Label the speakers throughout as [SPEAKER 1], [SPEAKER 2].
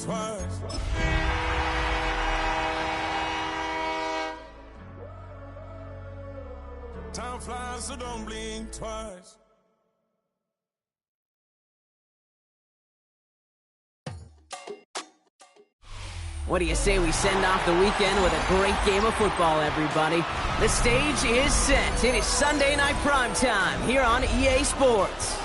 [SPEAKER 1] twice. Time flies, so don't blink twice.
[SPEAKER 2] What do you say we send off the weekend with a great game of football, everybody? The stage is set. It is Sunday night primetime here on EA Sports.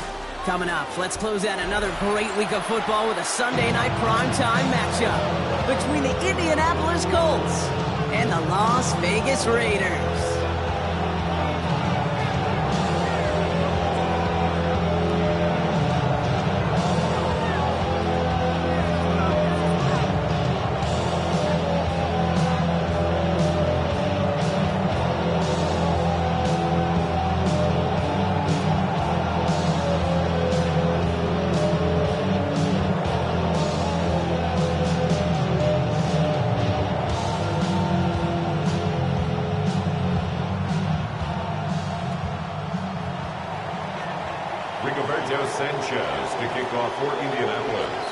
[SPEAKER 2] Coming up, let's close out another great week of football with a Sunday night primetime matchup between the Indianapolis Colts and the Las Vegas Raiders.
[SPEAKER 3] Sanchez to kick off for Indianapolis.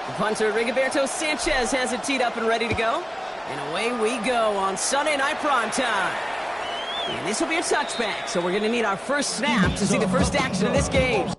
[SPEAKER 2] The punter, Rigoberto Sanchez, has it teed up and ready to go. And away we go on Sunday night primetime. And this will be a touchback, so we're going to need our first snap to see the first action of this game.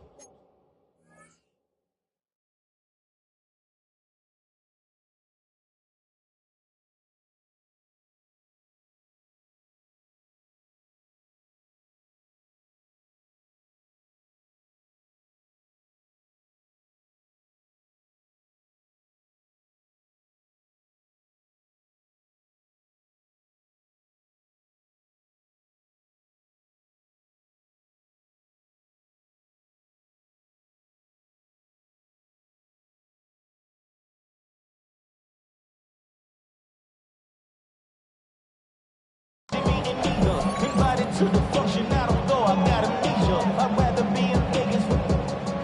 [SPEAKER 4] Invited to the function, I don't go, I got amnesia. I'd rather be in Vegas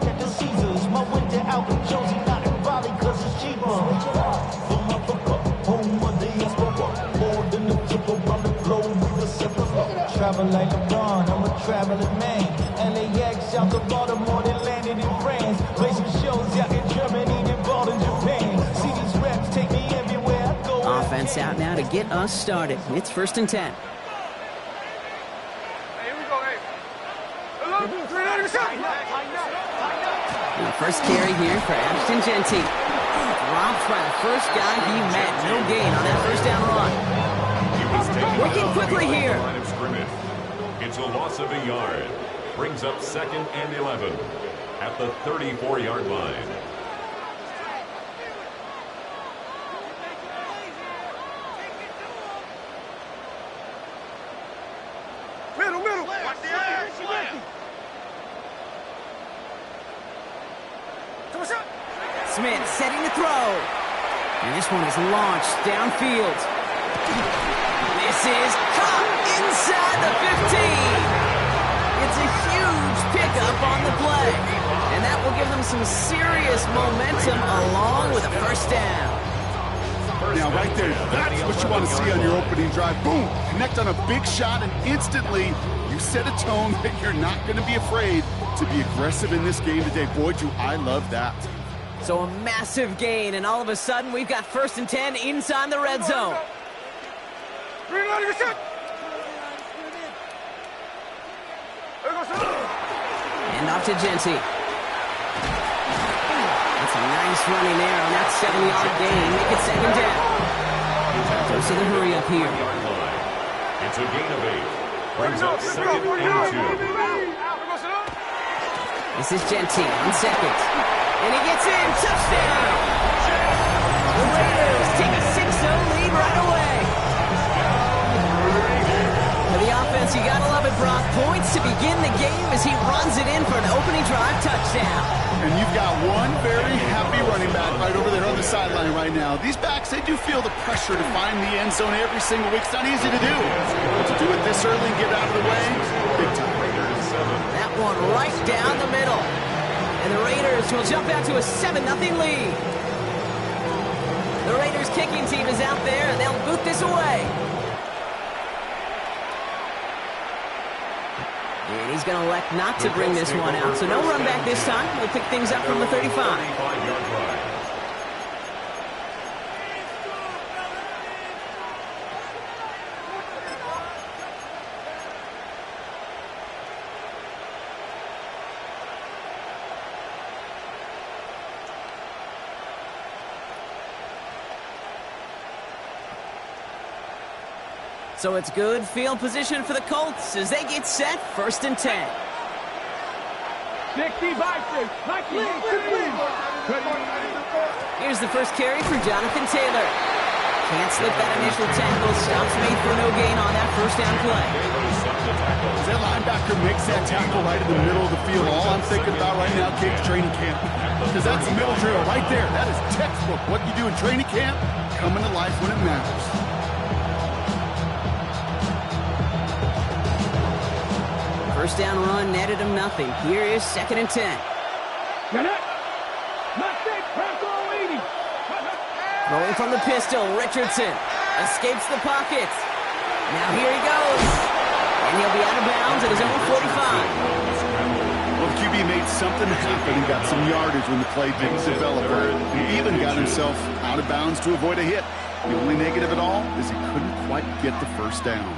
[SPEAKER 4] at the Caesars. My winter out in Josie, not in Bali, cause it's cheaper. The motherfucker, home of the Esper. More than the trip around the globe, we the separate. Travel like LeBron, I'm a traveling man. LAX out to Baltimore, they landed in France. Play some shows out in Germany, then bought in Japan. See these reps take me everywhere I go.
[SPEAKER 2] Offense out now to get us started. It's 1st and 10. The first carry here for Ashton Genty. Dropped by the first guy he met. No gain on that first down run. Working quickly here.
[SPEAKER 3] Line of scrimmage. It's a loss of a yard. Brings up 2nd and 11 at the 34-yard line.
[SPEAKER 5] Middle. Watch the air.
[SPEAKER 2] Smith setting the throw. And this one is launched downfield. This is caught inside the 15. It's a huge pickup on the play. And that will give them some serious momentum along with a first down.
[SPEAKER 6] Now, right there, that's what you want to see on your opening drive. Boom! Connect on a big shot, and instantly you set a tone that you're not going to be afraid to be aggressive in this game today. Boy, do I love that.
[SPEAKER 2] So a massive gain, and all of a sudden, we've got 1st and 10 inside the red zone. And off to Genty. That's a nice running there on that 7-yard gain. Make it 2nd down. Goes to the hurry up here.
[SPEAKER 3] It's a gain of 8. Brings up 2nd and 2.
[SPEAKER 2] This is Genty on 2nd. And he gets in. Touchdown! The Raiders take a 6-0 lead right away. For the offense, you gotta love it, Brock. Points to begin the game as he runs it in for an opening drive touchdown.
[SPEAKER 6] And you've got one very happy running back right over there on the sideline right now. These backs, they do feel the pressure to find the end zone every single week. It's not easy to do. But to do it this early and get out of the way, big time.
[SPEAKER 2] That one right down the middle. And the Raiders will jump out to a 7-0 lead. The Raiders kicking team is out there, and they'll boot this away. And he's going to elect not to bring this one out. So no run back this time. We'll pick things up from the 35.
[SPEAKER 3] 35-yard line.
[SPEAKER 2] So it's good field position for the Colts as they get set, 1st and 10.
[SPEAKER 5] 60 by 6.
[SPEAKER 2] Here's the first carry for Jonathan Taylor. Can't slip that initial tackle. Stops made for no gain on that first down play.
[SPEAKER 6] As that linebacker makes that tackle right in the middle of the field, all I'm thinking about right now, kids, training camp. Because that's the middle drill right there. That is textbook. What you do in training camp, coming to life when it matters.
[SPEAKER 2] First down run netted him nothing. Here is 2nd and 10. Rolling from the pistol, Richardson escapes the pocket. Now here he goes. And he'll be out of bounds at his own 45.
[SPEAKER 6] Well, the QB made something happen and got some yardage when the play didn't develop right. He even got himself out of bounds to avoid a hit. The only negative at all is he couldn't quite get the first down.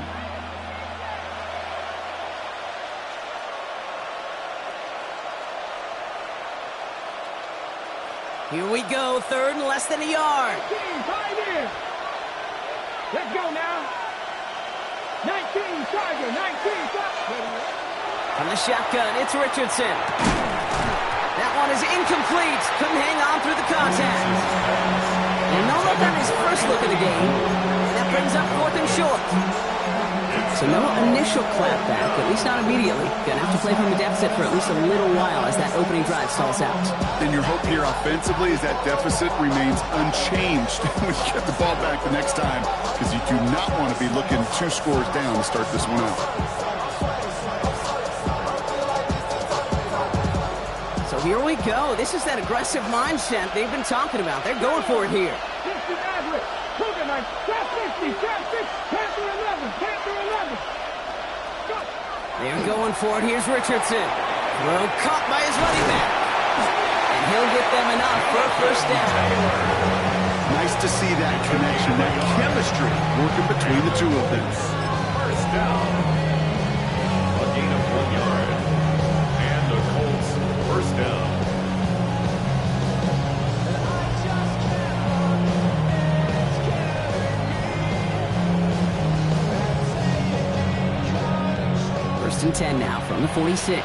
[SPEAKER 2] Here we go, 3rd and less than a yard.
[SPEAKER 5] Let's go now. 19, Tiger, 19,
[SPEAKER 2] From the shotgun, it's Richardson. That one is incomplete. Couldn't hang on through the contact. And no look on his first look of the game. And that brings up 4th and short. So no initial clapback, at least not immediately. Gonna have to play from the deficit for at least a little while as that opening drive stalls out.
[SPEAKER 6] And your hope here offensively is that deficit remains unchanged when you get the ball back the next time, because you do not want to be looking 2 scores down to start this one out.
[SPEAKER 2] So here we go. This is that aggressive mindset they've been talking about. They're going for it here. They're going for it. Here's Richardson. Throw caught by his running back. And he'll get them enough for a first down.
[SPEAKER 6] Nice to see that connection, that chemistry working between the two of them.
[SPEAKER 3] First down. A gain of 1 yard. And the Colts first down.
[SPEAKER 2] First and 10 now from the 46.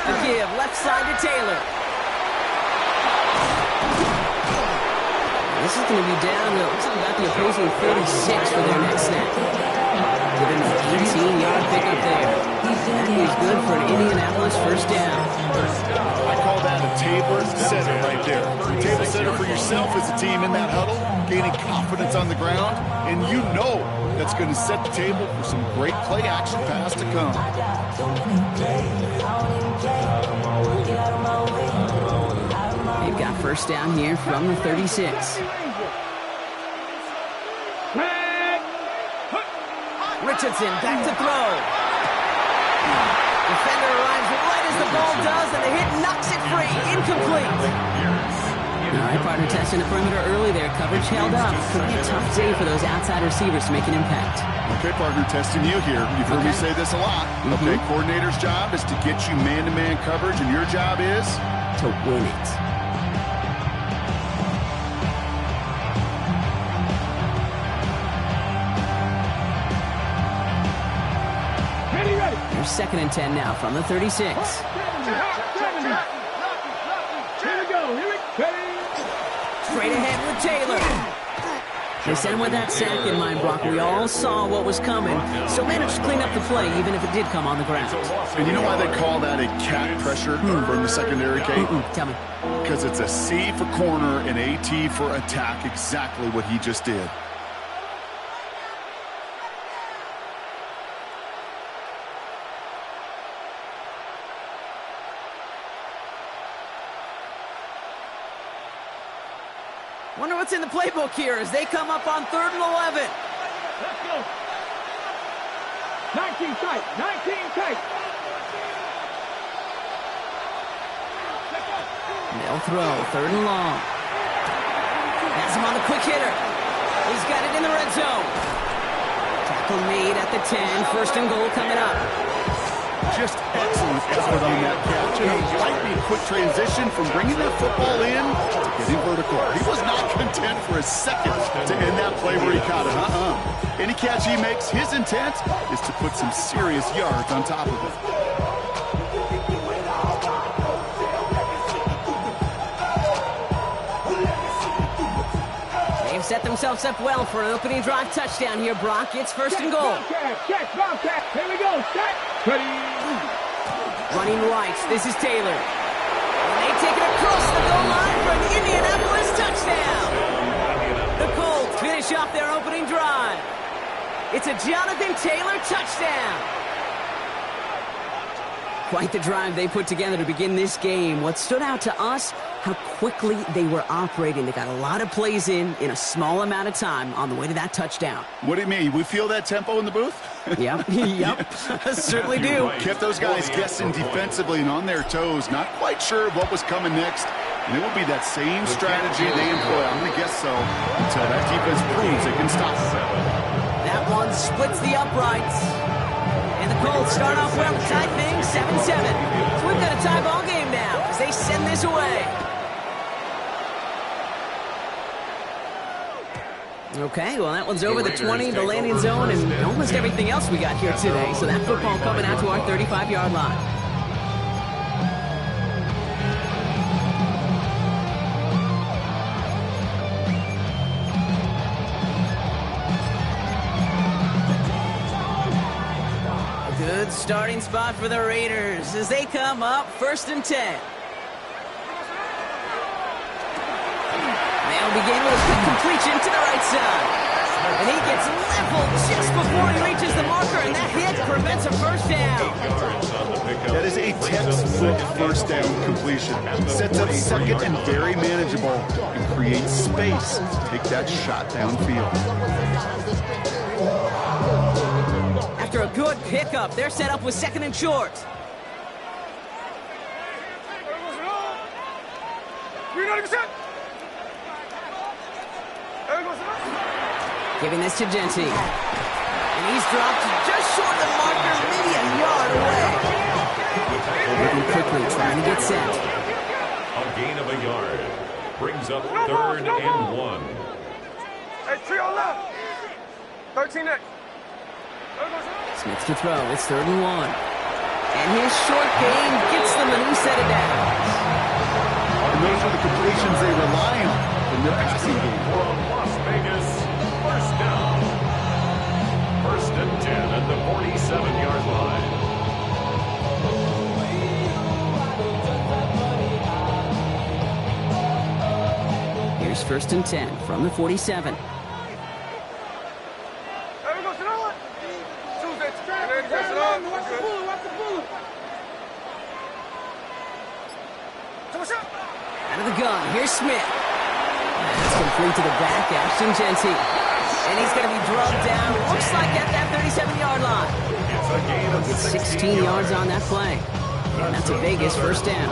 [SPEAKER 2] The give, left side to Taylor. This is going to be down to, looks like about the opposing 46 for their next snap. Given an 18-yard pickup there. That is good for an Indianapolis first down.
[SPEAKER 6] I call that a table setter right there. Table setter for yourself as a team in that huddle, gaining confidence on the ground, and you know that's going to set the table for some great play action pass to come.
[SPEAKER 2] They've got first down here from the 36. Richardson back to throw. Defender arrives right as the ball does, and the hit knocks it free. Incomplete. All right, partner testing the perimeter early there. Coverage held up. Could be a tough day for those outside receivers to make an impact.
[SPEAKER 6] Okay, partner, testing you here. You've heard me say this a lot. Okay, coordinator's job is to get you man-to-man coverage, and your job is?
[SPEAKER 2] To win it. Here's 2nd and 10 now from the 36.
[SPEAKER 5] Here we go.
[SPEAKER 2] Straight ahead with Taylor. They sent him with that sack in mind, Brock. We all saw what was coming, so managed to clean up the play, even if it did come on the ground.
[SPEAKER 6] And you know why they call that a cat pressure from the secondary, Kate?
[SPEAKER 2] Tell me.
[SPEAKER 6] Because it's a C for corner and a T for attack, exactly what he just did.
[SPEAKER 2] Wonder what's in the playbook here as they come up on 3rd and 11.
[SPEAKER 5] Let's go. 19 tight. 19 tight.
[SPEAKER 2] They'll throw. 3rd and long. Has him on the quick hitter. He's got it in the red zone. Tackle made at the 10. 1st and goal coming up.
[SPEAKER 6] Just excellent effort on that catch. And a lightning quick transition from bringing that football in to getting vertical. He was not content for a second to end that play where he caught it. Any catch he makes, his intent is to put some serious yards on top of it.
[SPEAKER 2] They've set themselves up well for an opening drive touchdown here, Brock. It's 1st and goal.
[SPEAKER 5] Check, Bobcat. Here we go. Set. Ready.
[SPEAKER 2] Running right. This is Taylor. And they take it across the goal line for an Indianapolis touchdown. The Colts finish off their opening drive. It's a Jonathan Taylor touchdown. Quite the drive they put together to begin this game. What stood out to us, how quickly they were operating. They got a lot of plays in a small amount of time on the way to that touchdown.
[SPEAKER 6] What do you mean? We feel that tempo in the booth?
[SPEAKER 2] Yep, certainly do.
[SPEAKER 6] Kept those guys guessing defensively and on their toes, not quite sure of what was coming next. And it will be that same strategy they employ. I'm going to guess so until that defense proves they can stop it.
[SPEAKER 2] That one splits the uprights. And the Colts start off well to tie things 7-7. So we've got a tie ball game now as they send this away. Okay, well, that one's over the 20, the landing zone, and almost everything else we got here today. So that football coming out to our 35-yard line. A good starting spot for the Raiders as they come up 1st and 10. They'll begin with a quick completion to the right side. And he gets leveled just before he reaches the marker, and that hit prevents a 1st down.
[SPEAKER 6] That is a textbook 1st down completion. Sets up 2nd and very manageable and creates space to take that shot downfield.
[SPEAKER 2] After a good pickup, they're set up with 2nd and short. Giving this to Genty. And he's dropped just short of the marker, maybe a yard away. Moving quickly, trying to get set.
[SPEAKER 3] A gain of a yard. Brings up 3rd and 1.
[SPEAKER 5] Hey, trio left. 13 next.
[SPEAKER 2] Smith to throw. It's 3rd and 1. And his short gain gets them a new set of downs.
[SPEAKER 6] And those are the completions they rely on in their passing game.
[SPEAKER 3] From Las Vegas, 1st down. 1st and 10 at the 47-yard line.
[SPEAKER 2] Here's 1st and 10 from the 47. Out of the gun, here's Smith. That's complete to the back, Ashton Genty. And he's going to be drugged down, looks like at that 37-yard line.
[SPEAKER 3] It's a gain of
[SPEAKER 2] Gets 16 yards on that play. And that's a Vegas 1st down.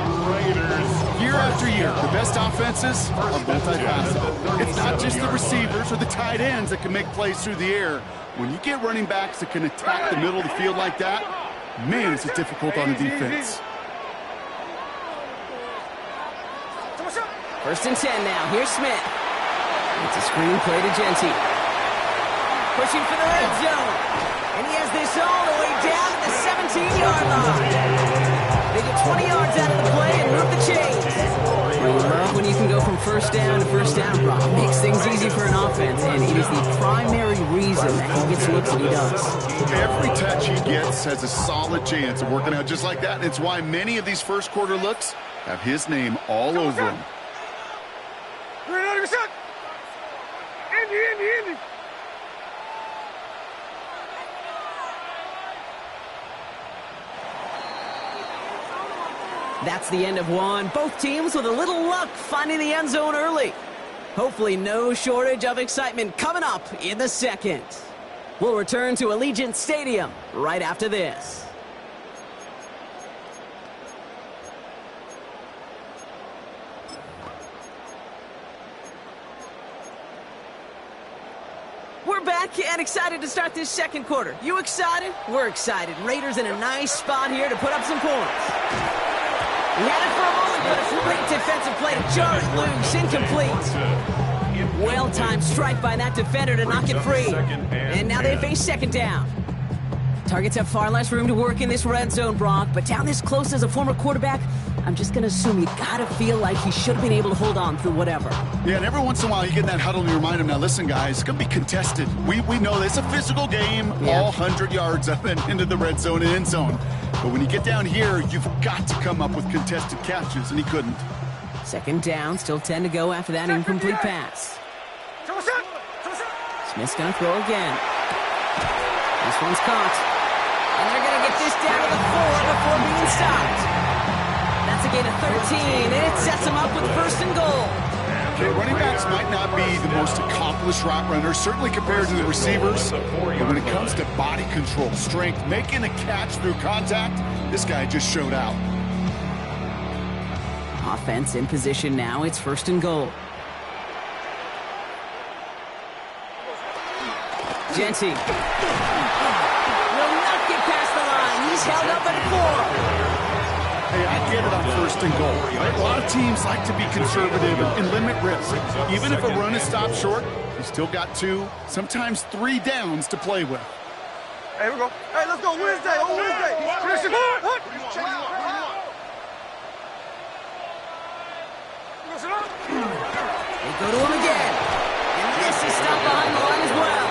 [SPEAKER 6] Year after year, the best offenses are multifaceted. It's not just the receivers or the tight ends that can make plays through the air. When you get running backs that can attack the middle of the field like that, man, is it difficult on the defense.
[SPEAKER 2] 1st and 10 now. Here's Smith. It's a screen play to Genty. Pushing for the red zone. And he has this all the way down to the 17-yard line. They get 20 yards out of the play and move the chains. You love when you can go from 1st down to 1st down, Brock. It makes things easy for an offense, and it is the primary reason that he gets looks that he does.
[SPEAKER 6] Every touch he gets has a solid chance of working out just like that. And it's why many of these 1st quarter looks have his name all over them.
[SPEAKER 5] Indy.
[SPEAKER 2] That's the end of one. Both teams with a little luck finding the end zone early. Hopefully no shortage of excitement coming up in the second. We'll return to Allegiant Stadium right after this. We're back and excited to start this second quarter. You excited? We're excited. Raiders in a nice spot here to put up some points. He had it for a moment, but a great defensive play to jar it loose. Incomplete. Well-timed strike by that defender to knock it free. And now they face second down. Targets have far less room to work in this red zone, Brock, but down this close as a former quarterback, I'm just going to assume you got to feel like he should have been able to hold on through whatever.
[SPEAKER 6] Yeah, and every once in a while you get in that huddle and you remind him, now listen, guys, it's going to be contested. We know it's a physical game, all 100 yards up and into the red zone and end zone. But when you get down here, you've got to come up with contested catches, and he couldn't.
[SPEAKER 2] Second down, still 10 to go after that incomplete pass. Smith's going to throw again. This one's caught. And they're going to get this down to the 4 before being stopped. That's a gain of 13, and it sets them up with first and goal.
[SPEAKER 6] Okay, running backs might not be the most accomplished route runners, certainly compared to the receivers. But when it comes to body control, strength, making a catch through contact, this guy just showed out.
[SPEAKER 2] Offense in position now. It's first and goal. Genty will not get past the line. He's held up at 4.
[SPEAKER 6] Hey, I get it on first and goal. Right? A lot of teams like to be conservative and limit risk. Even if a run is stopped short, you still got 2, sometimes 3 downs to play with.
[SPEAKER 5] Hey, here we go. Hey, let's go Wednesday. On Wednesday. Christian, what?
[SPEAKER 2] They go to him again. And this is stopped behind the line as well.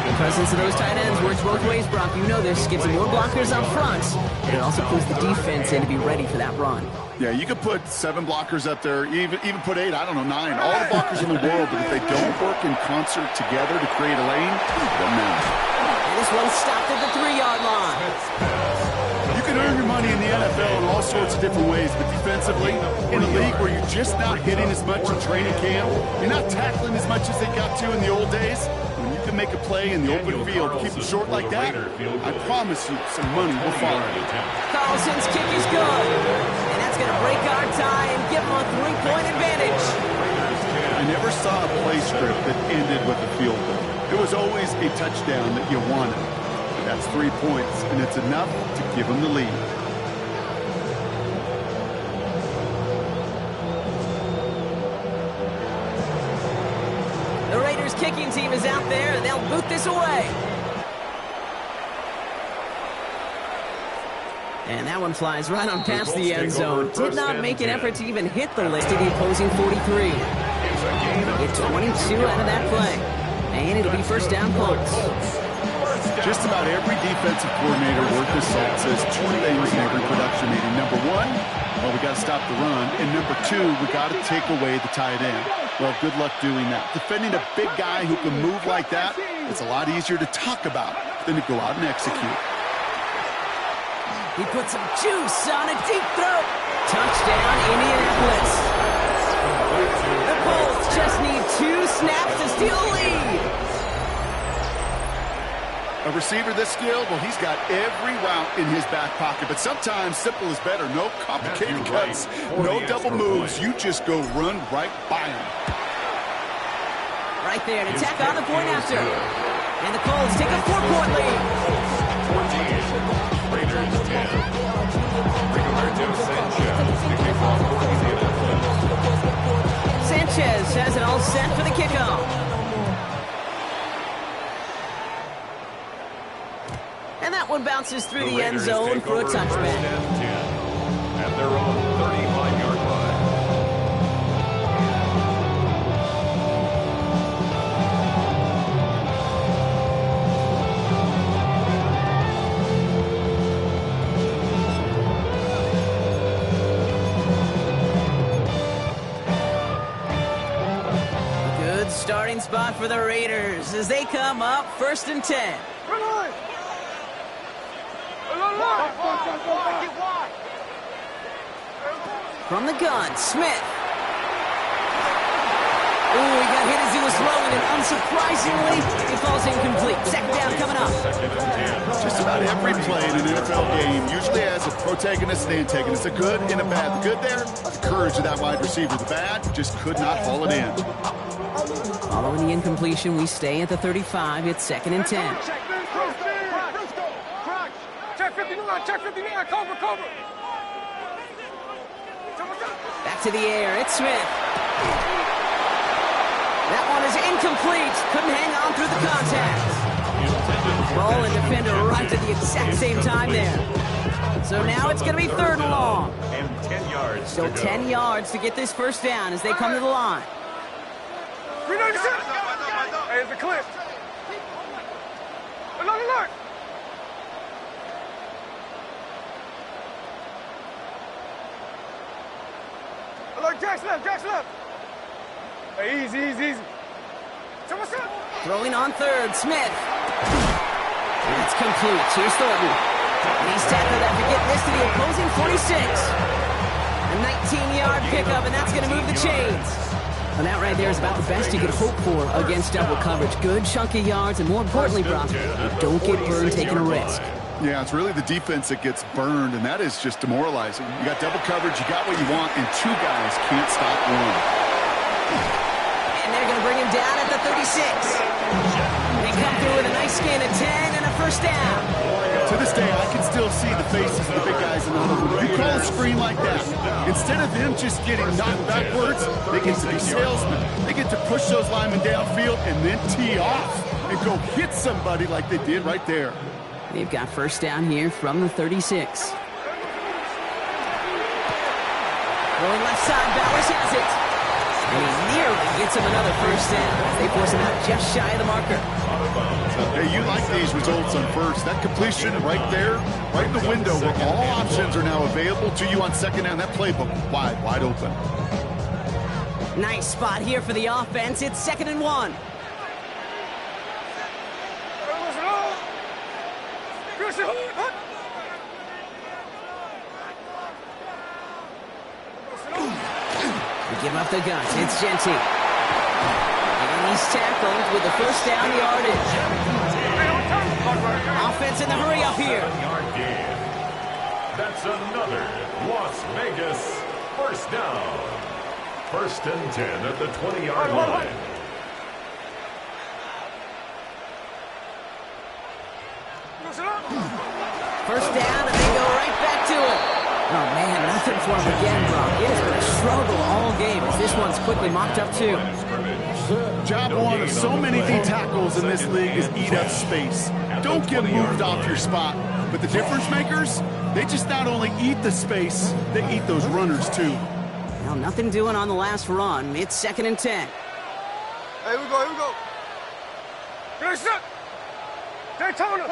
[SPEAKER 2] The presence of those tight ends works both ways, Brock. You know this. Gives them more blockers up front, but it also puts the defense in to be ready for that run.
[SPEAKER 6] Yeah, you could put 7 blockers up there, even put 8, I don't know, 9. All the blockers in the world, but if they don't work in concert together to create a lane, it doesn't matter.
[SPEAKER 2] And this one stopped at the 3-yard line.
[SPEAKER 6] You can earn your money in the NFL in all sorts of different ways, but defensively, in a league where you're just not hitting as much in training camp, you're not tackling as much as they got to in the old days, when you can make a play in the open field, keep it short like that, I promise you some money will follow.
[SPEAKER 2] Carlson's kick is good. And that's going to break our tie and give them a 3-point advantage.
[SPEAKER 6] I never saw a play script that ended with a field goal. It was always a touchdown that you wanted. That's 3 points, and it's enough to give them the lead.
[SPEAKER 2] The Raiders kicking team is out there, and they'll boot this away. And that one flies right on past the end zone. Did not make an effort to even hit the list of the opposing 43. Get 22 out of that play. And it'll be first down points.
[SPEAKER 6] Just about every defensive coordinator worth his salt says 2 things in every production meeting. Number 1, well, we got to stop the run. And number 2, we got to take away the tight end. Well, good luck doing that. Defending a big guy who can move like that, it's a lot easier to talk about than to go out and execute.
[SPEAKER 2] He put some juice on a deep throw. Touchdown, Indianapolis. The Colts just need 2 snaps to steal a lead.
[SPEAKER 6] A receiver this skilled, well, he's got every route in his back pocket, but sometimes simple is better. No complicated cuts, no double moves. You just go run right by him.
[SPEAKER 2] Right there to tack on the point after. And the Colts take a 4-point lead.
[SPEAKER 3] 14, Raiders 10. Rigoberto Sanchez, the kickoff for Indianapolis.
[SPEAKER 2] Sanchez has it all set for the kickoff. And that one bounces through the end zone for a touchback.
[SPEAKER 3] At their own 35-yard line.
[SPEAKER 2] A good starting spot for the Raiders as they come up first and 10. From the gun, Smith. Ooh, he got hit as he was throwing, and unsurprisingly, it falls incomplete. Second down coming up.
[SPEAKER 6] Just about every play in an NFL game usually has a protagonist and antagonist, a good and a bad. The good there, the courage of that wide receiver. The bad, just could not haul it in.
[SPEAKER 2] Following the incompletion, we stay at the 35. It's 2nd and 10.
[SPEAKER 5] Check 59, check 59, cover.
[SPEAKER 2] Back to the air, it's Smith. That one is incomplete. Couldn't hang on through the contact. Ball and defender arrived at the exact same time there. So now it's going to be 3rd and long.
[SPEAKER 3] And 10 yards.
[SPEAKER 2] Still 10 yards to get this first down as they come to the line.
[SPEAKER 5] Hey, it's a clip. Look. Look, Jack's left. Hey, easy. So what's up?
[SPEAKER 2] Throwing on 3rd, Smith. That's complete. Here's Thornton. And he's tackled after getting this to the opposing 46. A 19-yard pickup, and that's going to move the chains. And that right there is about the best you could hope for against double coverage. Good chunky yards, and more importantly, Brock, don't get burned taking a risk.
[SPEAKER 6] Yeah, it's really the defense that gets burned, and that is just demoralizing. You got double coverage, you got what you want, and 2 guys can't stop one.
[SPEAKER 2] And they're going to bring him down at the 36. They come through with a nice gain of 10 and a first down.
[SPEAKER 6] To this day, I can still see the faces of the big guys in the huddle. You call a screen like that, instead of them just getting knocked backwards, they get to be salesmen. They get to push those linemen downfield and then tee off and go hit somebody like they did right there.
[SPEAKER 2] They've got first down here from the 36. Going left side, Bowers has it. And he nearly gets him another first down. They force him out just shy of the marker.
[SPEAKER 6] Hey, you like these results on first. That completion right there, right in the window where all options are now available to you on second down. That playbook wide open.
[SPEAKER 2] Nice spot here for the offense. It's 2nd and 1. We give up the guns. It's Genty. And he's tackled with the first down yardage. Offense in the hurry up here.
[SPEAKER 3] Yard gain. That's another Las Vegas first down. 1st and 10 at the 20-yard line.
[SPEAKER 2] First down, and they go right back to it. Oh, man, nothing for him again, Brock. It has been a struggle all game as this one's quickly mocked up, too.
[SPEAKER 6] Job one of so many D tackles in this league is eat up space. Don't get moved off your spot. But the difference makers, they just not only eat the space, they eat those runners, too.
[SPEAKER 2] Well, nothing doing on the last run. It's 2nd and 10.
[SPEAKER 5] Here we go. Finish up. Daytona.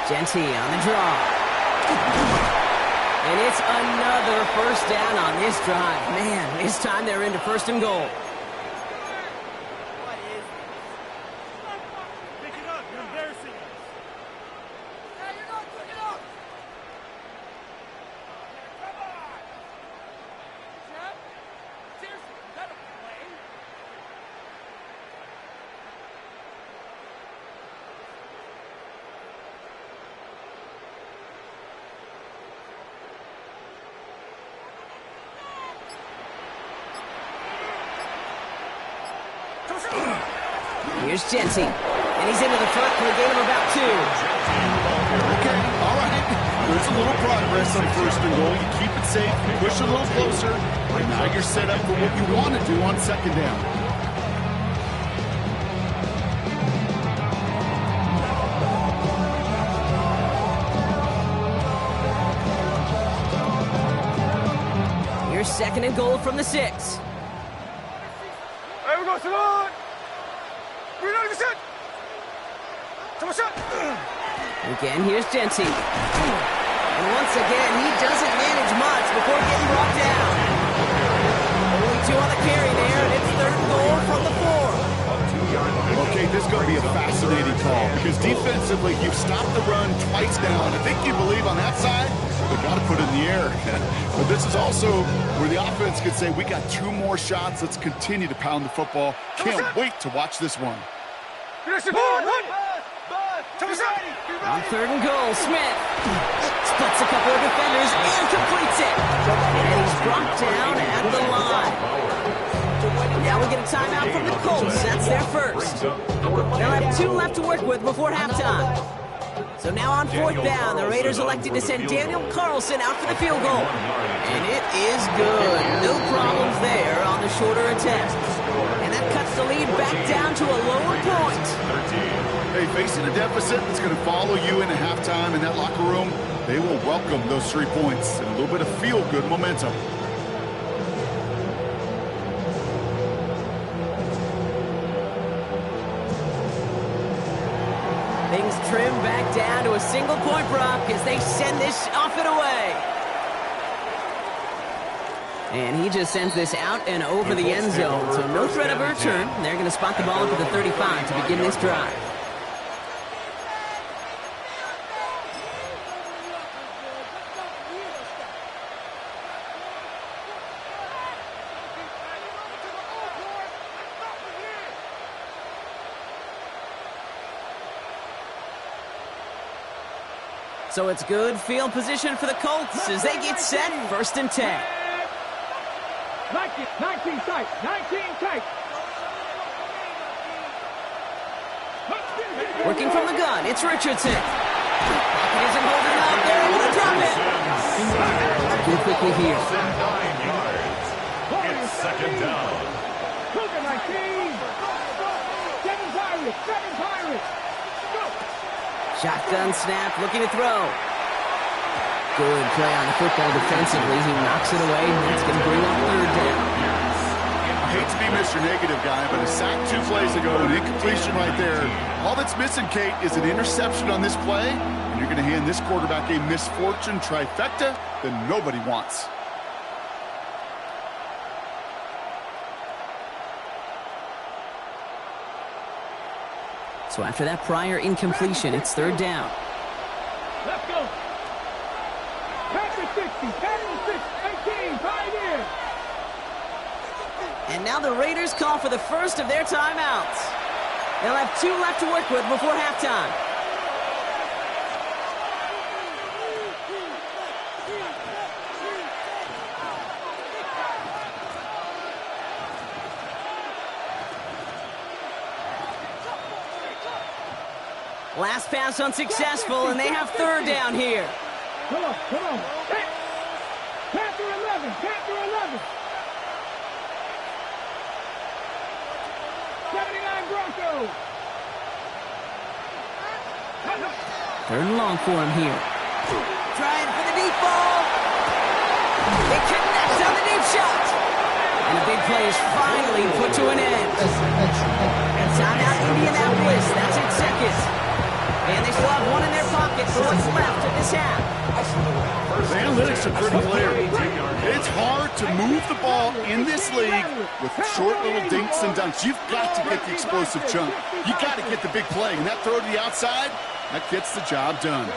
[SPEAKER 2] Genty on the draw. And it's another first down on this drive. Man, this time they're into 1st and goal. Here's Genty, and he's into the front for a gain of about 2.
[SPEAKER 6] Okay, all right. There's a little progress on 1st and goal. You keep it safe, you push a little closer, and now you're set up for what you want to do on 2nd down.
[SPEAKER 2] Here's 2nd and goal from the 6.
[SPEAKER 5] Hey, we go, Salon.
[SPEAKER 2] Again, here's Genty. And once again, he doesn't manage much before getting brought down. Only 2 on the carry there, and it's 3rd and goal from the 4.
[SPEAKER 6] Okay, this is going to be a faster fascinating call because defensively you've stopped the run twice now, and I think you believe on that side they've got to put it in the air. But this is also where the offense could say, we got 2 more shots. Let's continue to pound the football. Can't wait to watch this one.
[SPEAKER 2] On 3rd and goal, Smith splits a couple of defenders and completes it. And he's brought down at the line. Now we get a timeout from the Colts. That's their first. They'll have 2 left to work with before halftime. So now on 4th down, the Raiders elected to send Daniel Carlson out for the field goal. And it is good. No problems there on the shorter attempt. And that cuts the lead back down to a lower point.
[SPEAKER 6] Hey, facing a deficit that's going to follow you into halftime in that locker room, they will welcome those 3 points and a little bit of feel-good momentum.
[SPEAKER 2] Things trim back down to a single-point Brock as they send this off and away. And he just sends this out and over the end zone, so no threat of a return. They're going to spot the ball up at the 35 to begin this drive. So it's good field position for the Colts as they get set, 1st and 10.
[SPEAKER 5] 19 tight, 19 tight.
[SPEAKER 2] Working from the gun, it's Richardson. He isn't holding up, they're able to drop it. Too quickly here.
[SPEAKER 3] 9 yards. It's 2nd down.
[SPEAKER 5] Look at 19. 7 Pirates. Go.
[SPEAKER 2] Shotgun snap, looking to throw. Good play on the football defensively. He knocks it away, and that's going to bring up 3rd down.
[SPEAKER 6] I hate to be Mr. Negative guy, but a sack 2 plays ago, an incompletion right there. All that's missing, Kate, is an interception on this play, and you're going to hand this quarterback a misfortune trifecta that nobody wants.
[SPEAKER 2] So after that prior incompletion, it's 3rd down.
[SPEAKER 5] Let's go. Pass it 60, 10 and 6, 18, Pioneer.
[SPEAKER 2] And now the Raiders call for the first of their timeouts. They'll have 2 left to work with before halftime. Last pass unsuccessful, and they have 3rd down here.
[SPEAKER 5] Come on. Panther 11. 79 Broncos.
[SPEAKER 2] 3rd and long for him here. Trying for the deep ball. They connect on the deep shot. And a big play is finally put to an end. Timeout Indianapolis. That's its 2nd. And they still have 1 in their pocket for what's left of this half.
[SPEAKER 6] The analytics are pretty clear. It's hard to move the ball in this league with short little dinks and dunks. You've got to get the explosive chunk. You've got to get the big play. And that throw to the outside, that gets the job done.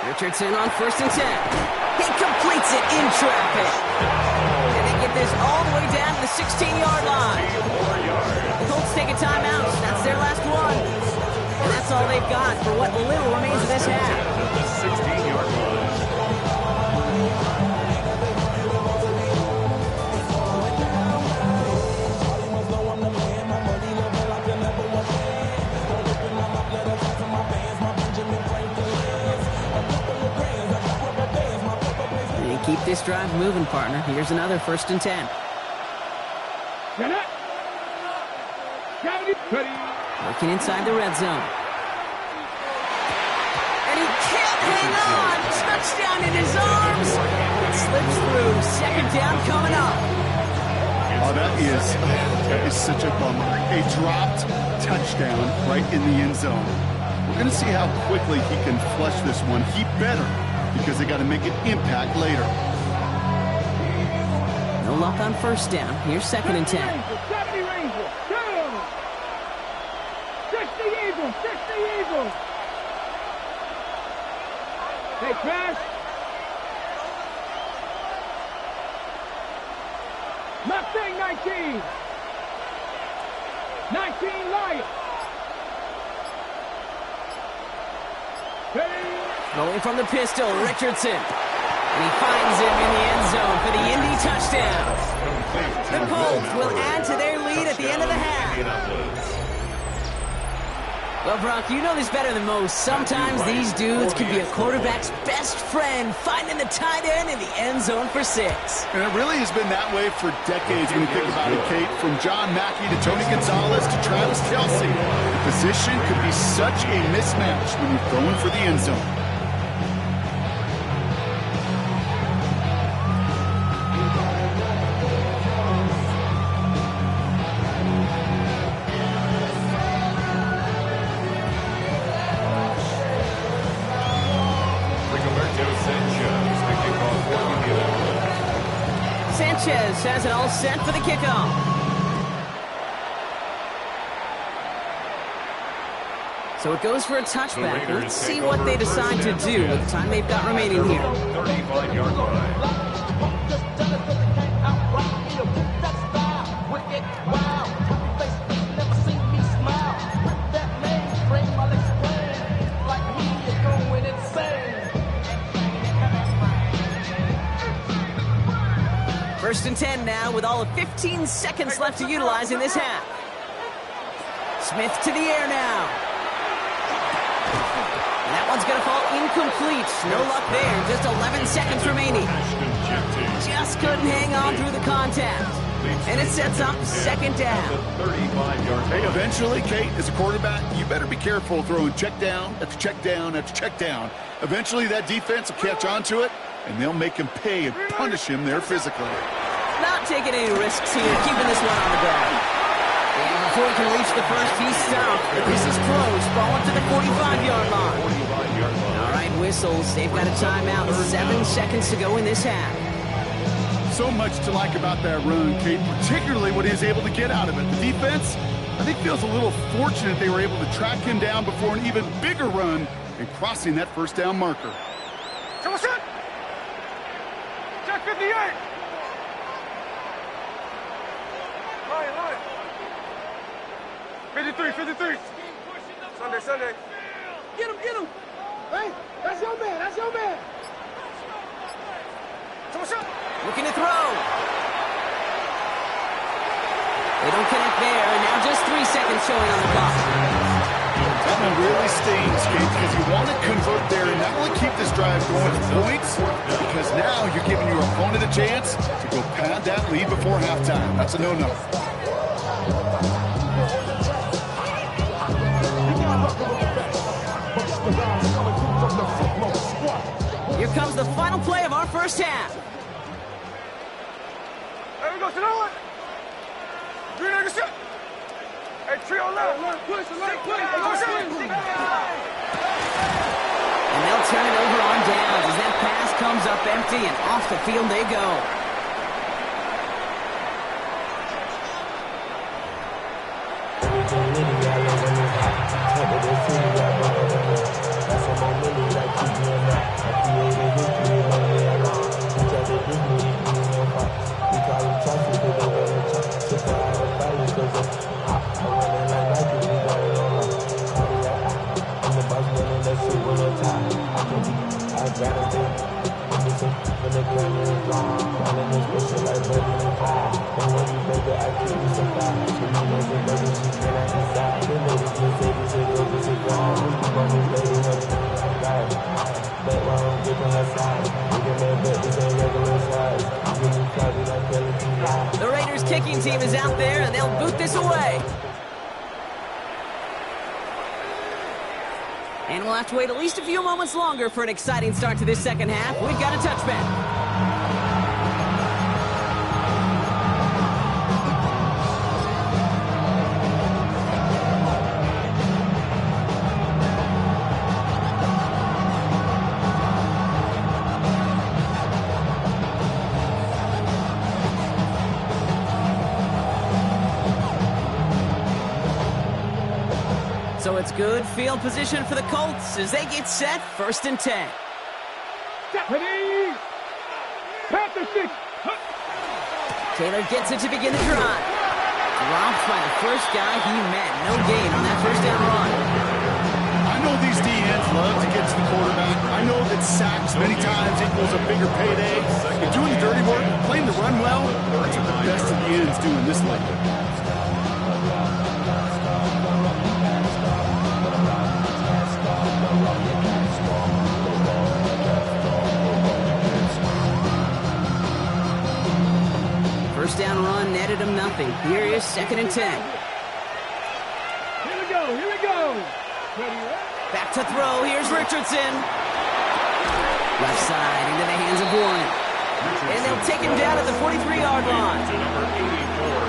[SPEAKER 2] Richardson on 1st and 10. He completes it in traffic. And they get this all the way down to the 16-yard line. The Colts take a timeout. That's their last one. And that's all they've got for what little remains of this half.
[SPEAKER 3] The 16-yard line.
[SPEAKER 2] And keep this drive moving, partner. Here's another 1st and 10. Working inside the red zone. And he can't hang on. Touchdown in his arms. It slips through. 2nd down coming up.
[SPEAKER 6] Oh, that is such a bummer. A dropped touchdown right in the end zone. We're going to see how quickly he can flush this one. He better, because they got to make an impact later.
[SPEAKER 2] No luck on 1st down. Here's 2nd and 10.
[SPEAKER 5] Eagles. 60 Eagles. Hey, Crash. Mustang 19. 19 Lions.
[SPEAKER 2] Rolling from the pistol, Richardson. And he finds him in the end zone for the Indy touchdown. The Colts will add to their lead at the end of the half. Well, Brock, you know this better than most. Sometimes these dudes can be a quarterback's best friend, finding the tight end in the end zone for 6.
[SPEAKER 6] And it really has been that way for decades when you think about it, Kate. From John Mackey to Tony Gonzalez to Travis Kelce. The position could be such a mismatch when you're going for the end zone.
[SPEAKER 2] Sanchez has it all set for the kickoff. So it goes for a touchback. Let's see what they decide to do with the time they've got remaining here.
[SPEAKER 3] 35-yard line.
[SPEAKER 2] First and 10 now with all of 15 seconds left to utilize in this half. Smith to the air now. And that one's going to fall incomplete. No luck there. Just 11 seconds remaining. Just couldn't hang on through the contact. And it sets up second down.
[SPEAKER 6] Hey, eventually, Kate, as a quarterback, you better be careful throwing check down after check down after check down. Eventually, that defense will catch on to it, and they'll make him pay and punish him there physically.
[SPEAKER 2] Not taking any risks here, keeping this one on the ground. And before he can reach the first, he's stopped. But this is close. Ball up to the 45-yard line. All right, whistles. They've got a timeout. 7 seconds to go in this half.
[SPEAKER 6] So much to like about that run, Kate, particularly what he was able to get out of it. The defense, I think, feels a little fortunate they were able to track him down before an even bigger run and crossing that first down marker.
[SPEAKER 5] Check 58. Line. 53. Sunday. Get him. Hey, that's your man.
[SPEAKER 2] Looking to throw. They don't connect there, and now just 3 seconds showing on the clock.
[SPEAKER 6] That one really stings, Kate, because you want to convert there and not only keep this drive going for points, because now you're giving your opponent a chance to go pad that lead before halftime. That's a no-no.
[SPEAKER 2] Here comes the final play of our first half.
[SPEAKER 5] There we go, to the one. Green on the shot. Hey, trio left. Push.
[SPEAKER 2] And they'll turn it over on downs as that pass comes up empty and off the field they go. The Raiders kicking team is out there, and they'll boot this away. And we'll have to wait at least a few moments longer for an exciting start to this second half. We've got a touchback. So it's good field position for the Colts as they get set, 1st and 10.
[SPEAKER 5] Ready? Panther 6.
[SPEAKER 2] Taylor gets it to begin the drive. Dropped by the first guy he met. No gain on that 1st down run.
[SPEAKER 6] I know these DNs love to get to the quarterback. I know that sacks many times equals a bigger payday. But doing the dirty work, playing the run well, that's what the best of the ends do in this league.
[SPEAKER 2] First down run netted him nothing. Here is 2nd and 10.
[SPEAKER 5] Here we go, here we go.
[SPEAKER 2] Back to throw. Here's Richardson. Left side into the hands of Warren. And they'll take him down at the 43-yard line.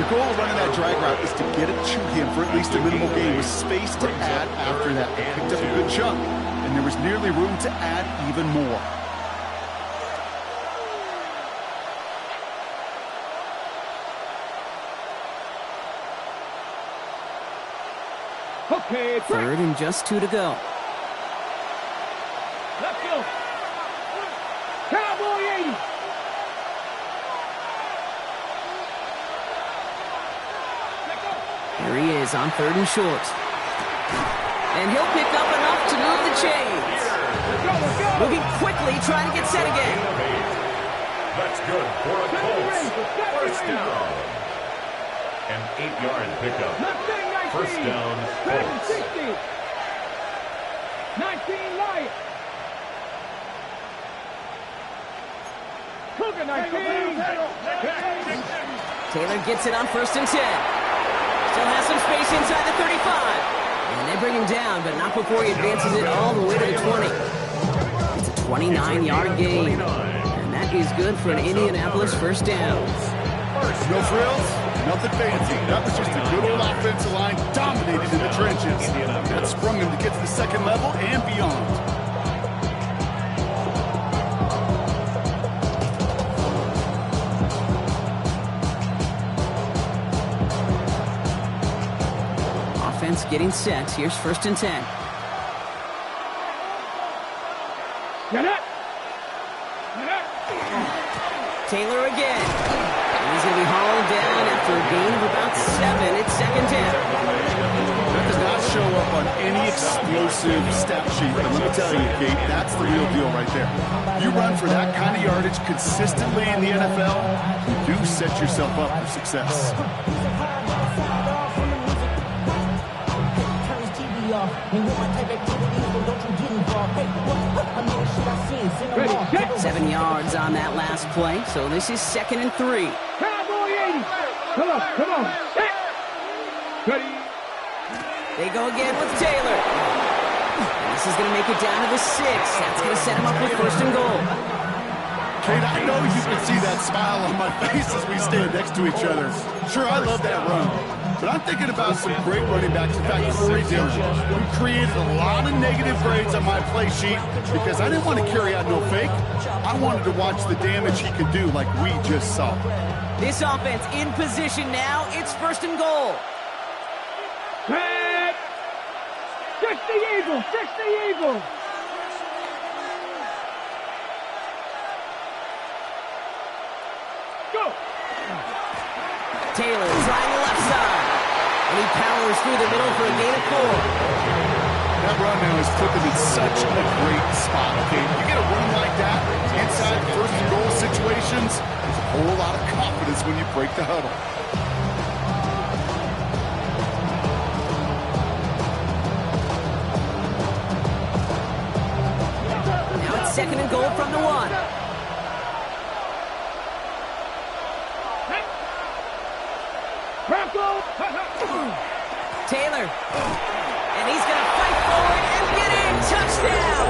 [SPEAKER 6] The goal of running that drag route is to get it to him for at least a minimal gain with space to add after that. They picked up a good chunk, and there was nearly room to add even more.
[SPEAKER 5] Okay,
[SPEAKER 2] 3rd and just 2 to go.
[SPEAKER 5] Let's go. Cowboy 80.
[SPEAKER 2] Here he is on 3rd and short. And he'll pick up enough to move the chains.
[SPEAKER 5] Let's go.
[SPEAKER 2] Moving quickly, trying to get set again.
[SPEAKER 3] That's good for a Colts. 1st down. An 8-yard pickup. 1st down, Colts.
[SPEAKER 5] 60. 19 Lions. Cougar 19.
[SPEAKER 2] Taylor gets it on 1st and 10. Still has some space inside the 35. And they bring him down, but not before he advances it all the way to the 20. It's a 29-yard gain. And that is good for an Indianapolis 1st down.
[SPEAKER 6] No frills, nothing fancy. That was just a good old offensive line dominated in the trenches. That sprung him to get to the 2nd level and beyond.
[SPEAKER 2] Offense getting set. Here's 1st and 10.
[SPEAKER 5] Get it.
[SPEAKER 2] Taylor again. He's going to be hauled down after a gain of about 7. It's 2nd down.
[SPEAKER 6] That does not show up on any explosive stat sheet, but let me tell you, Kate, that's the real deal right there. You run for that kind of yardage consistently in the NFL, you do set yourself up for success.
[SPEAKER 5] Ready, set.
[SPEAKER 2] 7 yards on that last play, so this is 2nd and 3.
[SPEAKER 5] Cowboy 80. Come on. Set. Ready.
[SPEAKER 2] They go again with Taylor. This is going to make it down to the 6. That's going to set him up with 1st and goal.
[SPEAKER 6] Kate, I know you can see that smile on my face as we stand next to each other. Sure, I love that run. But I'm thinking about some great running backs. In fact, Corey Dillon, who created a lot of negative grades on my play sheet because I didn't want to carry out no fake. I wanted to watch the damage he could do like we just saw.
[SPEAKER 2] This offense in position now. It's 1st and goal.
[SPEAKER 5] Set. 60 Eagles. Go.
[SPEAKER 2] Taylor trying the left side. And he powers through the middle for a gain of 4.
[SPEAKER 6] That run now has put them in such a great spot, okay? You get a run like that inside 1st and goal situations, there's a whole lot of confidence when you break the huddle.
[SPEAKER 2] Now it's 2nd and goal from the 1. Taylor. And he's going to fight forward and get in. Touchdown.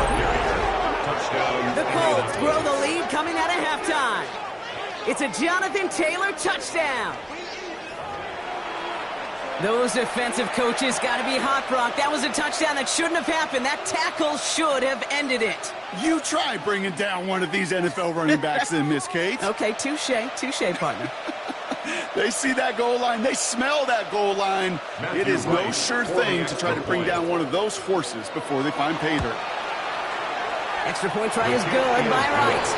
[SPEAKER 2] The Colts grow the lead coming out of halftime. It's a Jonathan Taylor touchdown. Those defensive coaches got to be hot, Brock. That was a touchdown that shouldn't have happened. That tackle should have ended it.
[SPEAKER 6] You try bringing down one of these NFL running backs in, Miss Kate.
[SPEAKER 2] Okay, touche, partner.
[SPEAKER 6] They see that goal line. They smell that goal line. It is no sure thing to try to bring down one of those horses before they find pay dirt.
[SPEAKER 2] Extra point try is good by Wright.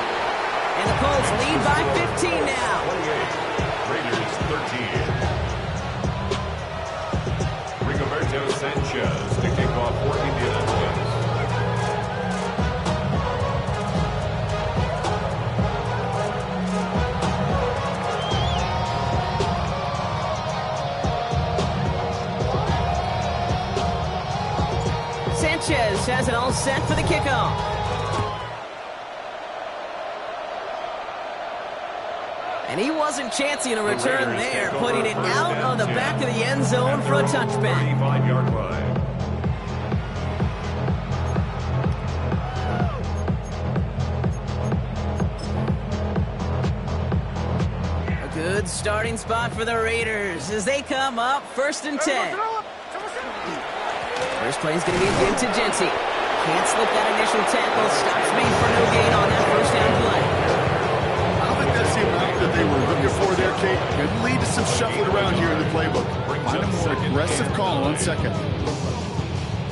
[SPEAKER 2] And the Colts lead by 15 now.
[SPEAKER 3] 28, Raiders 13. Rigoberto Sanchez to kick off for Indianapolis.
[SPEAKER 2] Sanchez has it all set for the kickoff. And he wasn't chancing a return there, putting it out on the back of the end zone for a touchback.
[SPEAKER 3] 35-yard line.
[SPEAKER 2] A good starting spot for the Raiders as they come up 1st and 10. First play is going to be again to Genty. Can't slip that initial tackle. Stops made for no gain on that first down play.
[SPEAKER 6] I don't think that's the amount that they were looking for there, Kate. Could lead to some shuffling around here in the playbook. Find a more aggressive call on second.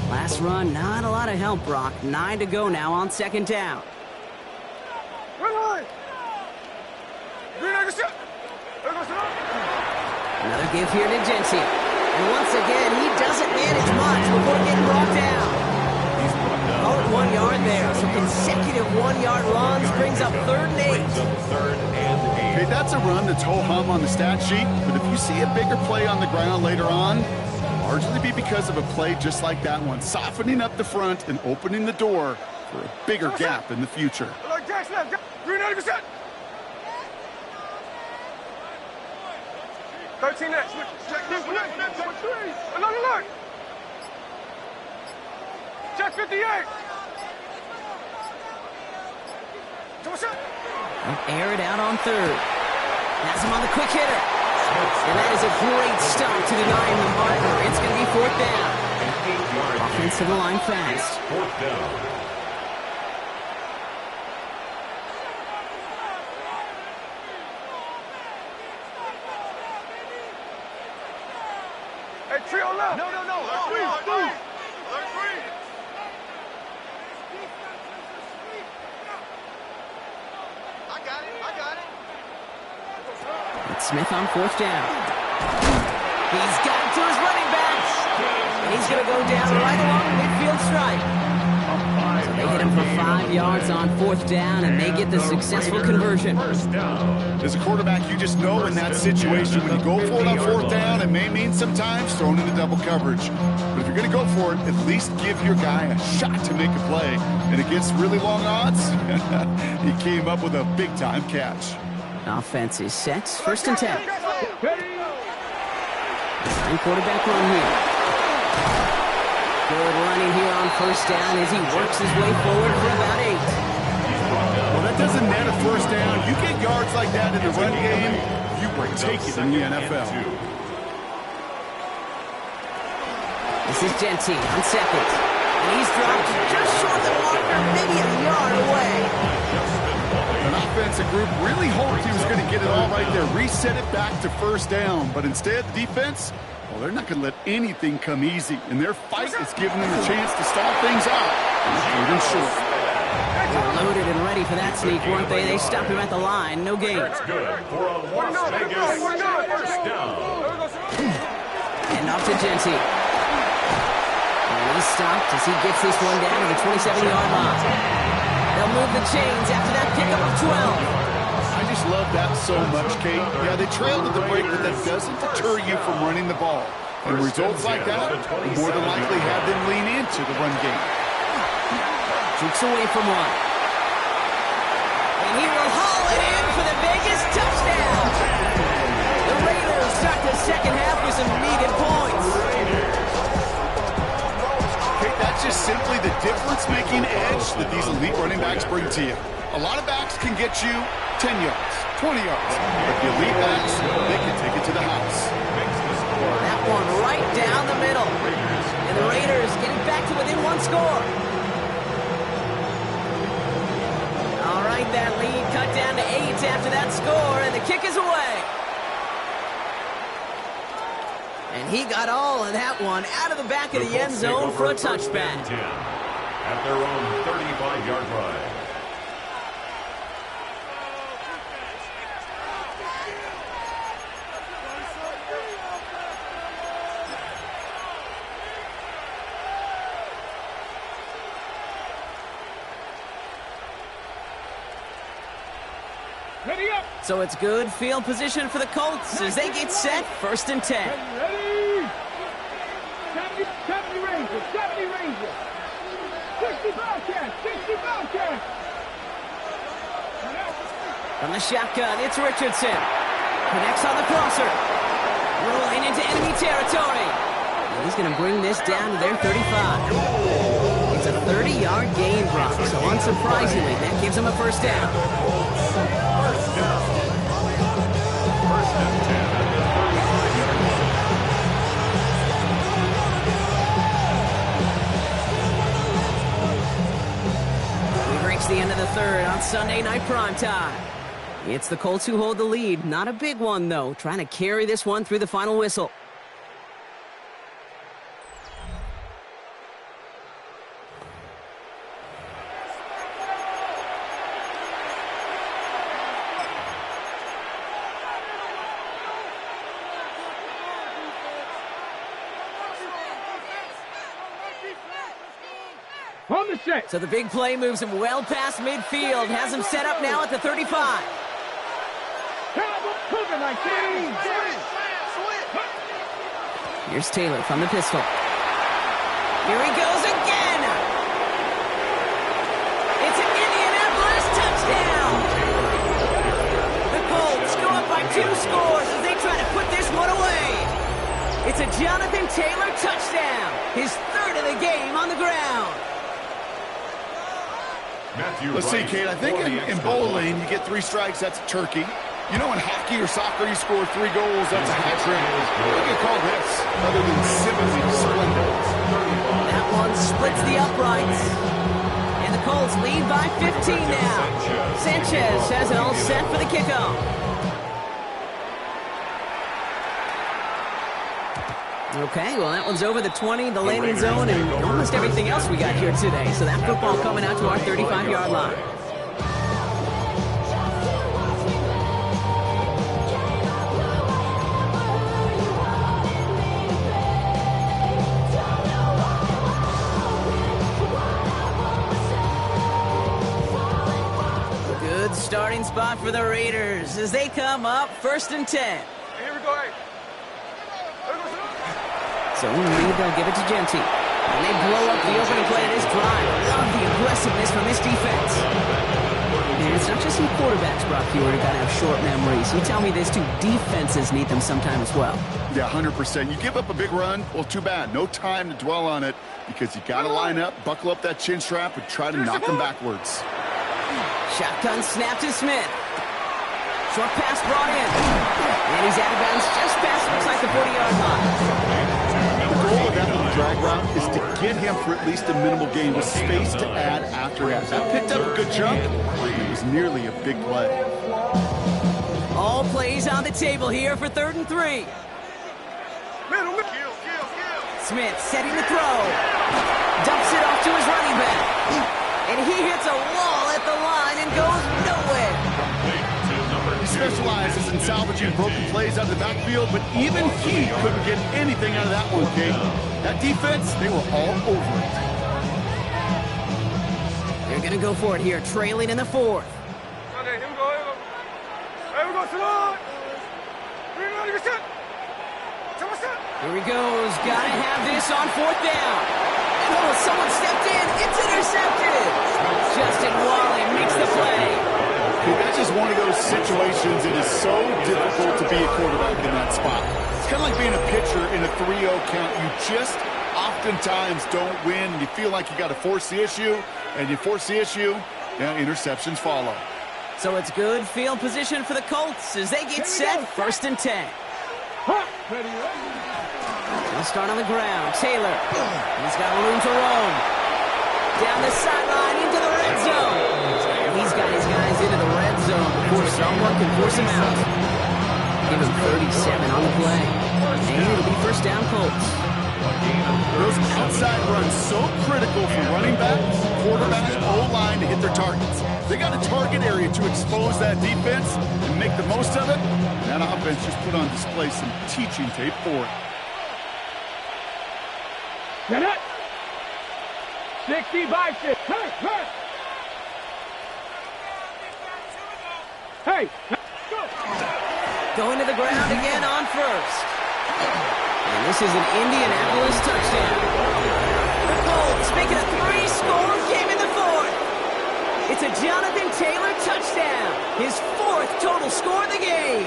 [SPEAKER 2] Last run, not a lot of help, Brock. 9 to go now on 2nd down. Another give here to Genty. And once again, he doesn't manage much before getting brought down. Call it 1 yard there. So consecutive 1-yard runs brings up 3rd and 8.
[SPEAKER 6] Okay, that's a run that's ho-hum on the stat sheet, but if you see a bigger play on the ground later on, largely be because of a play just like that one, softening up the front and opening the door for a bigger gap in the future.
[SPEAKER 5] 13 next. Look. Check 58.
[SPEAKER 2] Air it out on 3rd. Has him on the quick hitter. And that is a great stop to deny him the marker. It's going to be 4th down. Offensive line fast.
[SPEAKER 3] 4th down.
[SPEAKER 5] Hey, trio left. No. I got it.
[SPEAKER 2] It's Smith on 4th down. He's got it to his running back. And he's going to go down right along the midfield stripe. So they hit him for 5 yards on 4th down, and they get the successful conversion.
[SPEAKER 6] As a quarterback, you just know in that situation, when you go for it on 4th down, it may mean sometimes thrown into double coverage. But if you're going to go for it, at least give your guy a shot to make a play. And against really long odds, he came up with a big-time catch.
[SPEAKER 2] Offense is set. 1st and 10. Sign quarterback run here. Good running here on 1st down as he works his way forward for about 8.
[SPEAKER 6] Well, that doesn't net a 1st down. You get yards like that in the run game, you will take it in the NFL.
[SPEAKER 2] This is Genty on 2nd. And he's dropped just short of the marker, maybe a yard away.
[SPEAKER 6] An offensive group really hoped he was going to get it all right there, reset it back to 1st down. But instead, the defense, well, they're not going to let anything come easy. And their fight is giving them a chance to stall things out. Even short.
[SPEAKER 2] They were loaded and ready for that sneak, weren't they? They stopped him at the line. No gain.
[SPEAKER 3] That's good for a Las Vegas 1st down.
[SPEAKER 2] And off to Genty. And he's stopped as he gets this one down to the 27-yard line. They'll move the chains after that pickup of 12.
[SPEAKER 6] I just love that so much, Kate. Yeah, they trailed at the break, but that doesn't deter you from running the ball. And results like that will more than likely have them lean into the run game.
[SPEAKER 2] Jukes away from one. And he will haul it in for the Vegas touchdown. The Raiders start the 2nd half with some needed points.
[SPEAKER 6] Kate, that's just simply the difference-making edge that these elite running backs bring to you. A lot of backs can get you 10 yards, 20 yards. But the elite backs, they can take it to the house.
[SPEAKER 2] That one right down the middle. And the Raiders getting back to within 1 score. All right, that lead cut down to 8 after that score, and the kick is away. he got all of that one out of the back of the end zone for a touchback.
[SPEAKER 3] At their own 35-yard line.
[SPEAKER 2] So it's good field position for the Colts as they get set, 1st and 10.
[SPEAKER 5] Ready? 70 Rangers, 70 Rangers. 60 Bobcats, 60 Bobcats.
[SPEAKER 2] From the shotgun, it's Richardson. Connects on the crosser. Rolling into enemy territory. And he's going to bring this down to their 35. It's a 30-yard gain, Brock, so unsurprisingly, that gives him a 1st down.
[SPEAKER 3] First down. 1st and 10 at the 35-yard line.
[SPEAKER 2] We reach the end of the 3rd on Sunday Night Primetime. It's the Colts who hold the lead. Not a big one, though. Trying to carry this one through the final whistle.
[SPEAKER 5] On the set.
[SPEAKER 2] So the big play moves him well past midfield. Has him set up now at the 35. Here's Taylor from the pistol. Here he goes again. It's an Indianapolis touchdown. The Colts go up by 2 scores as they try to put this one away. It's a Jonathan Taylor touchdown. His 3rd of the game on the ground.
[SPEAKER 6] Let's see, Kate, I think in bowling, you get 3 strikes, that's a turkey. You know, in hockey or soccer, you score 3 goals, that's a hat trick. What do you call this, other than simply splendid?
[SPEAKER 2] That one splits the uprights. And the Colts lead by 15 now. Sanchez has it all set for the kickoff. Okay, well, that one's over the 20, the landing zone, and almost everything else we got here today. So that football coming out to our 35-yard line. Good starting spot for the Raiders as they come up 1st and 10.
[SPEAKER 5] Here we go.
[SPEAKER 2] So in the lead, they'll give it to Genty. And they blow up the opening play of this drive. Love the aggressiveness from this defense. And it's not just some quarterbacks, Brock, who got to have short memories. You tell me this too, defenses need them sometime as well.
[SPEAKER 6] Yeah, 100%. You give up a big run, well, too bad. No time to dwell on it because you got to line up, buckle up that chin strap, and try to knock them backwards.
[SPEAKER 2] Shotgun snap to Smith. Short pass brought in. And he's out of bounds just past, looks like the 40-yard line.
[SPEAKER 6] The goal of that little drag route is to get him for at least a minimal gain with space to add after that. That picked up a good chunk. It was nearly a big play.
[SPEAKER 2] All plays on the table here for 3rd and 3. Smith setting the throw. Dumps it off to his running back. And he hits a wall at the line and goes nowhere.
[SPEAKER 6] He specializes in salvaging broken plays out of the backfield, but even he couldn't get anything out of that one, Kate. That defense, they were all over it.
[SPEAKER 2] They're going to go for it here, trailing in the 4th. Here he goes. Got to have this on 4th down. Oh, someone stepped in. It's intercepted. Justin Wally makes the play.
[SPEAKER 6] Okay, that's just one of those situations. It is so difficult to be a quarterback in that spot. It's kind of like being a pitcher in a 3-0 count. You just oftentimes don't win. You feel like you got to force the issue, and you force the issue, interceptions follow.
[SPEAKER 2] So it's good field position for the Colts as they get set, 1st and 10. They'll start on the ground. Taylor, he's got room to roam. Down the sideline into the red zone. He's got his guys into the red zone before someone can force him out. give him 37 on the play. And it'll be first down Colts.
[SPEAKER 6] Those outside runs so critical for running backs, quarterbacks, O-line to hit their targets. They got a target area to expose that defense and make the most of it. And that offense just put on display some teaching tape for it.
[SPEAKER 5] Get it! 60 by 6. Hey, hey! Hey! Go!
[SPEAKER 2] Going to the ground again on first. And this is an Indianapolis touchdown. The Colts make it a 3-score game in the fourth. It's a Jonathan Taylor touchdown. His 4th total score of the game.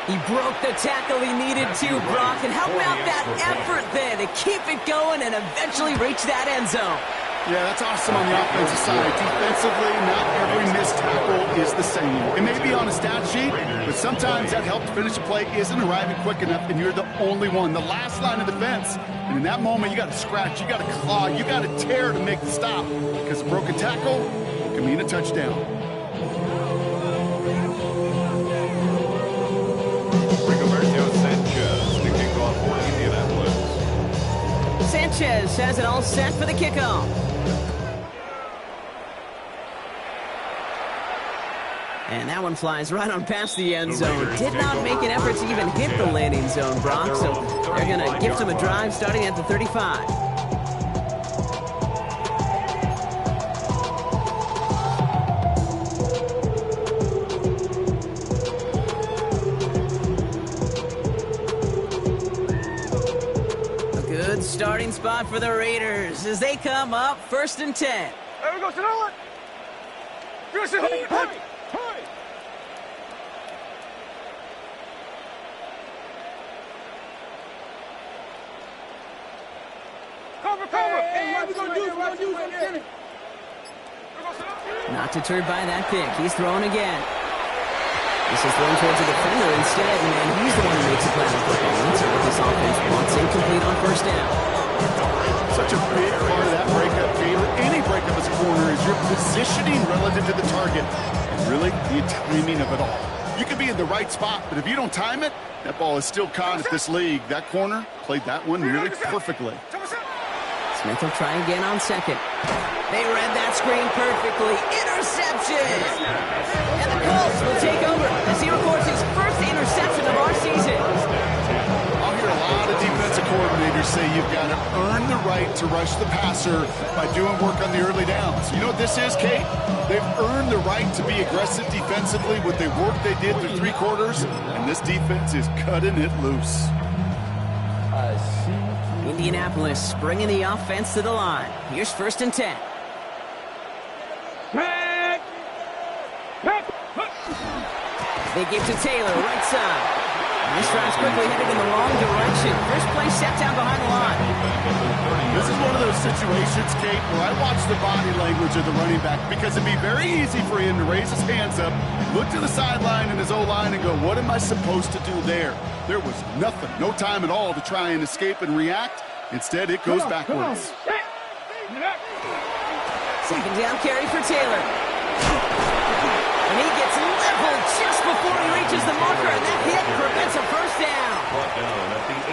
[SPEAKER 2] He broke the tackle he needed to, Brock. And how about that effort then to keep it going and eventually reach that end zone?
[SPEAKER 6] Yeah, that's awesome on the offensive side. Defensively, not every missed tackle is the same. It may be on a stat sheet, but sometimes that help to finish a play isn't arriving quick enough, and you're the only one, the last line of defense. And in that moment, you got to scratch, you got to claw, you got to tear to make the stop, because a broken tackle can mean a touchdown.
[SPEAKER 2] Sanchez has it all set for the kickoff. And that one flies right on past the end zone. Did not make an effort to even hit the landing zone, Brock. So they're going to gift him a drive starting at the 35. Starting spot for the Raiders as they come up 1st and 10.
[SPEAKER 5] There we go, Sonoma. Hurry, hurry. Cover. Hey, what we gonna do? We're gonna use it.
[SPEAKER 2] Not deterred by that pick. He's throwing again. This is thrown towards a defender instead, and he's the one who makes a play on football. That's what this offense wants. Incomplete on 1st down.
[SPEAKER 6] Such a big part of that breakup, Taylor. Any breakup as a corner is your positioning relative to the target. And really, the timing of it all. You could be in the right spot, but if you don't time it, that ball is still caught at this league. That corner played that one nearly perfectly.
[SPEAKER 2] Smith will try again on 2nd. They read that screen perfectly. Interception! And the Colts will take over as he records his 1st interception of our season.
[SPEAKER 6] I'll hear a lot of defensive coordinators say you've got to earn the right to rush the passer by doing work on the early downs. You know what this is, Kate? They've earned the right to be aggressive defensively with the work they did through 3 quarters, and this defense is cutting it loose.
[SPEAKER 2] Indianapolis bringing the offense to the line. Here's 1st and 10. They give to Taylor, right side. And this drive's quickly headed in the wrong direction. First play set down behind the line.
[SPEAKER 6] This is one of those situations, Kate, where I watch the body language of the running back because it'd be very easy for him to raise his hands up, look to the sideline and his O-line and go, what am I supposed to do there? There was nothing, no time at all to try and escape and react. Instead, it goes backwards.
[SPEAKER 2] 2nd down carry for Taylor. And he gets leveled just before he reaches the marker, and that hit prevents a 1st down.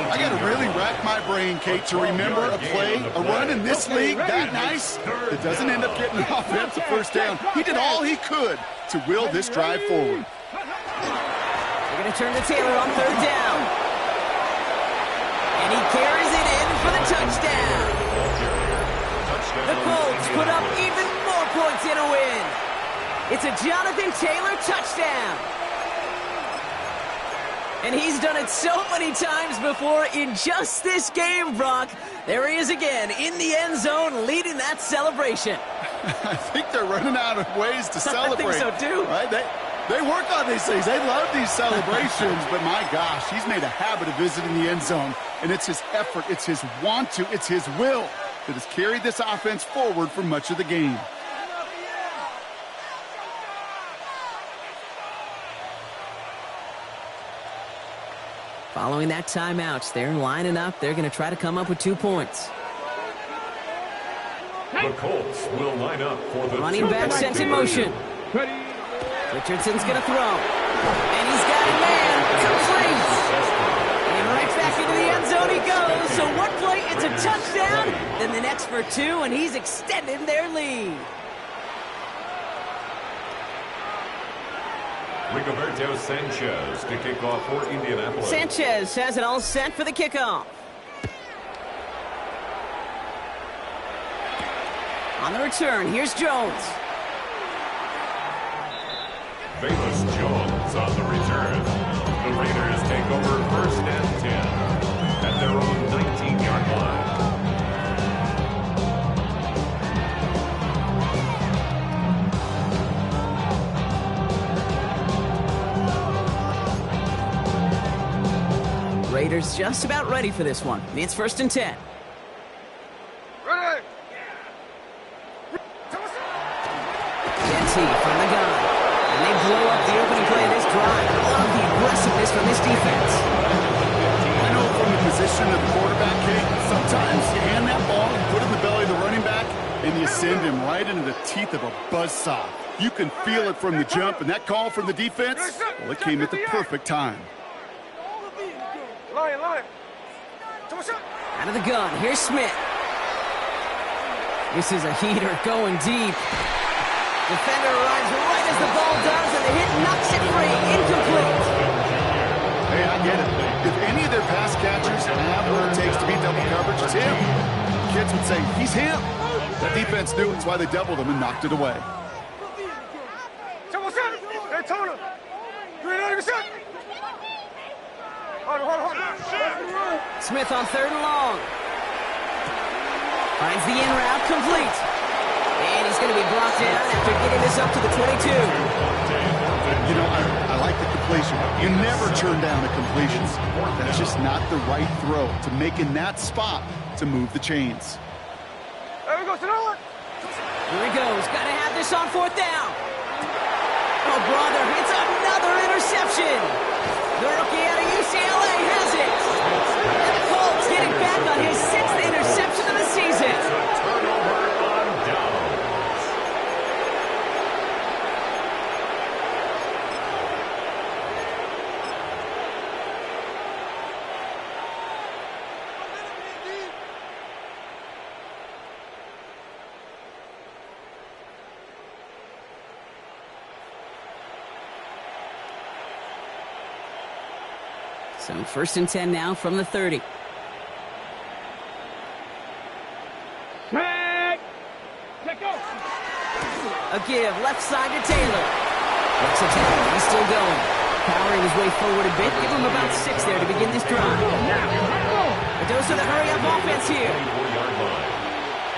[SPEAKER 6] I got to really rack my brain, Kate, to remember a play, a run in this league that nice that doesn't end up getting an offensive 1st down. He did all he could to will this drive forward.
[SPEAKER 2] They're going to turn to Taylor on 3rd down. And he carries it in for the touchdown. The Colts put up even more points in a win. It's a Jonathan Taylor touchdown. And he's done it so many times before in just this game, Brock. There he is again in the end zone leading that celebration.
[SPEAKER 6] I think they're running out of ways to celebrate.
[SPEAKER 2] I think so, too.
[SPEAKER 6] Right? They work on these things. They love these celebrations. But, my gosh, he's made a habit of visiting the end zone. And it's his effort, it's his want to, it's his will that has carried this offense forward for much of the game.
[SPEAKER 2] Following that timeout, they're lining up. They're going to try to come up with 2 points.
[SPEAKER 3] The Colts will line up for the
[SPEAKER 2] running back sent in motion. Richardson's going to throw. And he's got it, man. Complete. And right back into the end zone he goes. So one play, it's a touchdown. Then the next for 2, and he's extending their lead.
[SPEAKER 3] Rigoberto Sanchez to kick off for Indianapolis.
[SPEAKER 2] Sanchez has it all set for the kickoff. On the return, here's Jones.
[SPEAKER 3] Bayless Jones on the return. The Raiders take over 1st and 10 at their own 19-yard line.
[SPEAKER 2] Raiders just about ready for this one. It's 1st and 10.
[SPEAKER 5] Ready.
[SPEAKER 2] Genty from the gun. And they blow up the opening play of this drive. I love the aggressiveness from this defense.
[SPEAKER 6] I know from the position of the quarterback, Kate, sometimes you hand that ball, you put it in the belly of the running back, and you send him right into the teeth of a buzzsaw. You can feel it from the jump, and that call from the defense, well, it came at the perfect time.
[SPEAKER 5] Line.
[SPEAKER 2] Out of the gun, here's Smith. This is a heater going deep. Defender arrives right as the ball does, and the hit knocks it free. Incomplete.
[SPEAKER 6] Hey, I get it. If any of their pass catchers have what it takes to beat double coverage, it's him. Kids would say, he's him. The defense knew it's why they doubled him and knocked it away.
[SPEAKER 2] Smith on 3rd and long. Finds the in route, complete. And he's going to be brought down after getting this up to the 22.
[SPEAKER 6] You know, I like the completion. You never turn down a completion. That's just not the right throw to make in that spot to move the chains.
[SPEAKER 5] There we go, Sonora.
[SPEAKER 2] Here he goes. Got to have this on 4th down. Oh, brother, it's another interception. The rookie out of UCLA has it. And the Colts getting back on his 6th interception of the season.
[SPEAKER 3] Turnover on downs.
[SPEAKER 2] So 1st and 10 now from the 30.
[SPEAKER 5] Let go.
[SPEAKER 2] A give, left side to Taylor. Looks attack, he's still going. Powering his way forward a bit, give him about 6 there to begin this drive. A dose of the hurry-up offense here.
[SPEAKER 3] 24-yard line.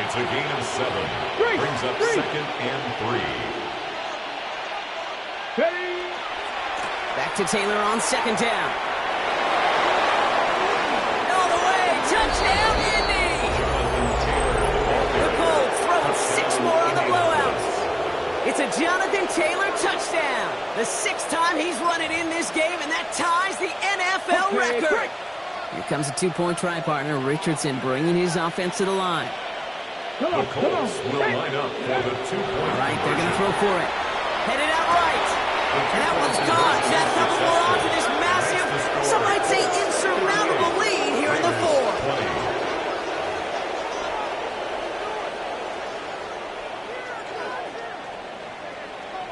[SPEAKER 3] It's a gain of 7. Brings up 2nd and 3.
[SPEAKER 2] Back to Taylor on 2nd down. All the way, touchdown, Indy! The Colts throwing 6 more on the blowout. It's a Jonathan Taylor touchdown. The 6th time he's run it in this game, and that ties the NFL record. Here comes a 2-point try partner, Richardson, bringing his offense to the line.
[SPEAKER 3] The Colts will line up for the 2-point.
[SPEAKER 2] All right, they're going to throw for it. Headed out right. And that one's gone. That double more on to this massive, some might say insurmountable lead here in the 4th.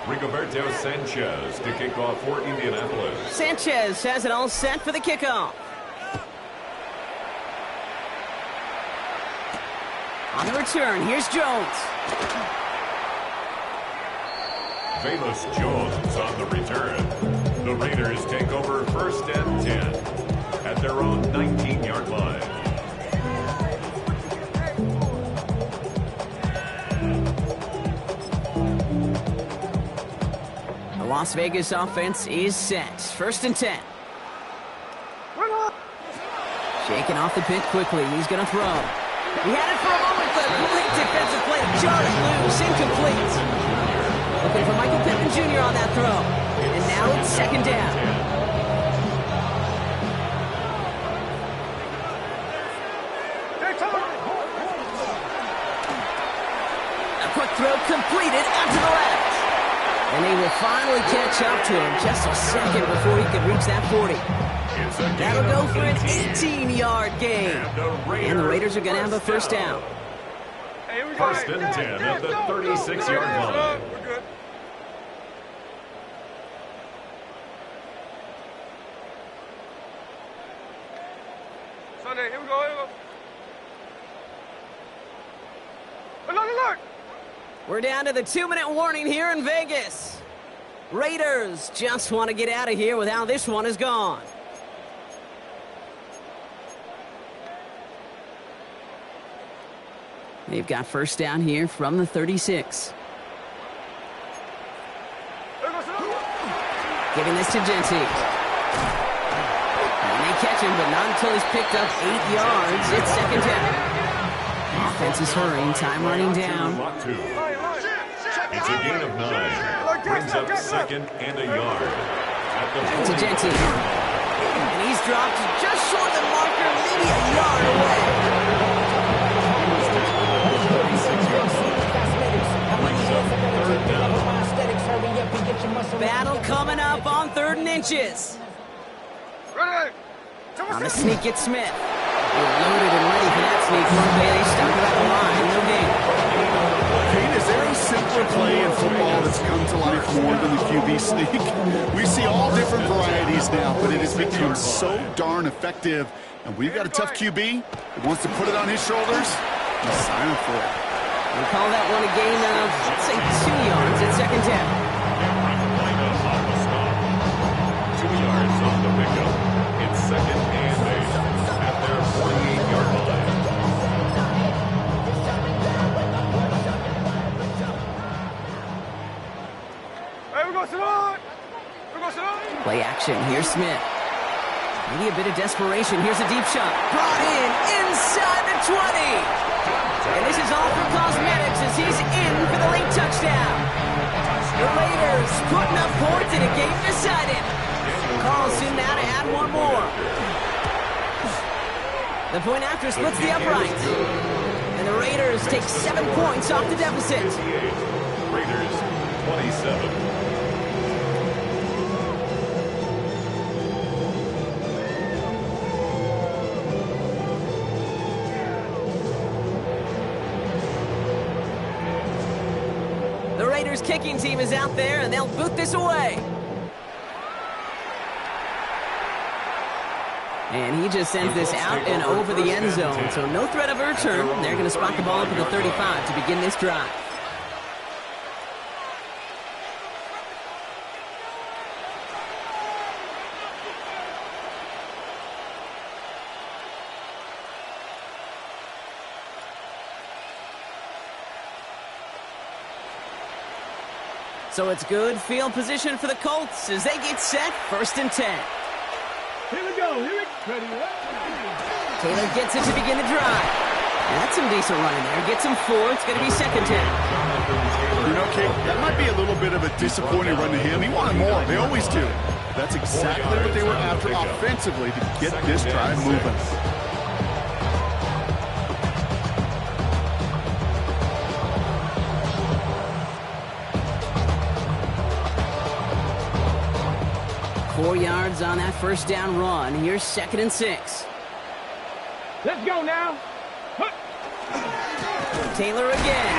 [SPEAKER 3] Rigoberto Sanchez to kick off for Indianapolis.
[SPEAKER 2] Sanchez has it all set for the kickoff. On the return, here's Jones.
[SPEAKER 3] Bayless Jones on the return. The Raiders take over 1st and 10 at their own 19-yard line.
[SPEAKER 2] The Las Vegas offense is set. 1st and 10. Shaking off the pit quickly. He's going to throw. He had it for a moment, but a complete defensive play jarred loose. Incomplete. Looking for Michael Pittman Jr. on that throw. And now it's 2nd down. A quick throw completed out to the left. And they will finally catch up to him just a second before he can reach that 40. That'll go for an 18-yard gain. And the Raiders are going to have a first down.
[SPEAKER 3] First and 10 at the 36-yard line.
[SPEAKER 5] We're good. Sunday, here we go, here we go. Alert, alert!
[SPEAKER 2] We're down to the 2-minute warning here in Vegas. Raiders just want to get out of here with how this one is gone. They've got first down here from the 36. Giving this to Genty. And they catch him, but not until he's picked up 8 yards. It's second down. Offense is hurrying, time running down.
[SPEAKER 3] It's a gain of 9. Brings up second and a yard.
[SPEAKER 2] To Genty. And he's dropped just short of the marker, maybe a yard away. Battle coming up on 3rd and inches.
[SPEAKER 5] Ready!
[SPEAKER 2] On the sneak, it's Smith. They're loaded and ready for that sneak. One Bailey stuck around the line. No gain.
[SPEAKER 6] Kate, is there a simpler play in football that's come to life more than the QB sneak? We see all different varieties now, but it has become so darn effective. And we've got a tough QB that wants to put it on his shoulders. He's signing for it.
[SPEAKER 2] We'll call that one a gain of, let's say, 2 yards at second down.
[SPEAKER 3] 2 yards on the pickup. It's second and 8 at their 48-yard line.
[SPEAKER 5] Hey, we're going to sit on! We're going to sit on!
[SPEAKER 2] Play action. Here's Smith. Maybe a bit of desperation. Here's a deep shot. Brought in inside the 20. And this is all for cosmetics as he's in for the late touchdown. The Raiders putting up points in a game decided. Carlson now to add one more. The point after splits the upright. And the Raiders take 7 points off the deficit.
[SPEAKER 3] Raiders 27.
[SPEAKER 2] The Raiders kicking team is out there, and they'll boot this away. And he just sends this out and over the end zone, so no threat of a return. They're going to spot the ball up at the 35 to begin this drive. So it's good field position for the Colts as they get set, 1st and 10.
[SPEAKER 5] Here we go, here we go. Ready,
[SPEAKER 2] Taylor gets it to begin the drive. That's some decent running there. Gets him 4. It's going to be second 10.
[SPEAKER 6] You know, Kate, that might be a little bit of a disappointing run to him. He wanted more. They always do. That's exactly what they were after offensively to get this drive moving.
[SPEAKER 2] Four yards on that first down run. Here's 2nd and 6.
[SPEAKER 5] Let's go now.
[SPEAKER 2] Taylor again.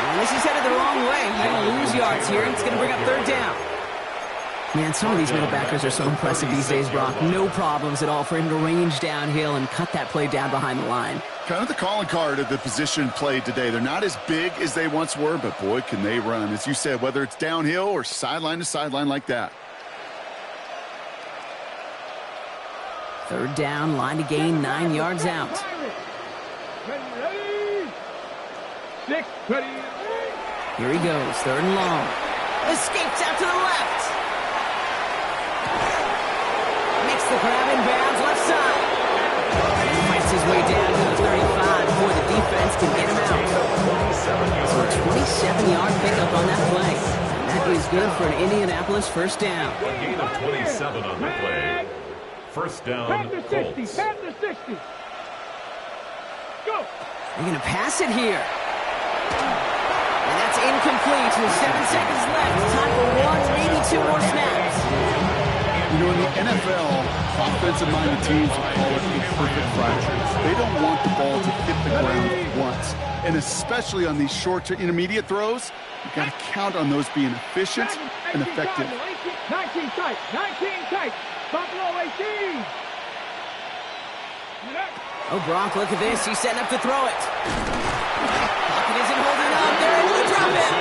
[SPEAKER 2] And this is headed the wrong way. He's going to lose yards here. It's going to bring up 3rd down. Man, some of these middle backers are so impressive these days, Brock. No problems at all for him to range downhill and cut that play down behind the line.
[SPEAKER 6] Kind of the calling card of the position played today. They're not as big as they once were, but boy, can they run. As you said, whether it's downhill or sideline to sideline like that.
[SPEAKER 2] 3rd down, line to gain, 9 yards out.
[SPEAKER 5] Ready, 6, ready.
[SPEAKER 2] Here he goes, 3rd and long. Escapes out to the left. Makes the grab in bounds, left side. He fights his way down to the 35 before the defense can get him out. So a 27-yard pickup on that play. And that is good for an Indianapolis first down.
[SPEAKER 3] A gain of 27 on the play. First down,
[SPEAKER 5] Panther 60,
[SPEAKER 3] Colts.
[SPEAKER 5] Panther 60. Go.
[SPEAKER 2] They're going to pass it here. And that's incomplete with 7 seconds left. Time for one, maybe two more snaps.
[SPEAKER 6] You know, in the NFL, offensive-minded teams will call it a perfect Friday. They don't want the ball to hit the ground once. And especially on these short to intermediate throws, you've got to count on those being efficient and effective.
[SPEAKER 5] 19 tight, 19 tight. Buffalo 18.
[SPEAKER 2] Oh, Gronk, look at this. He's setting up to throw it. Pocket isn't holding up. They're able to drop it.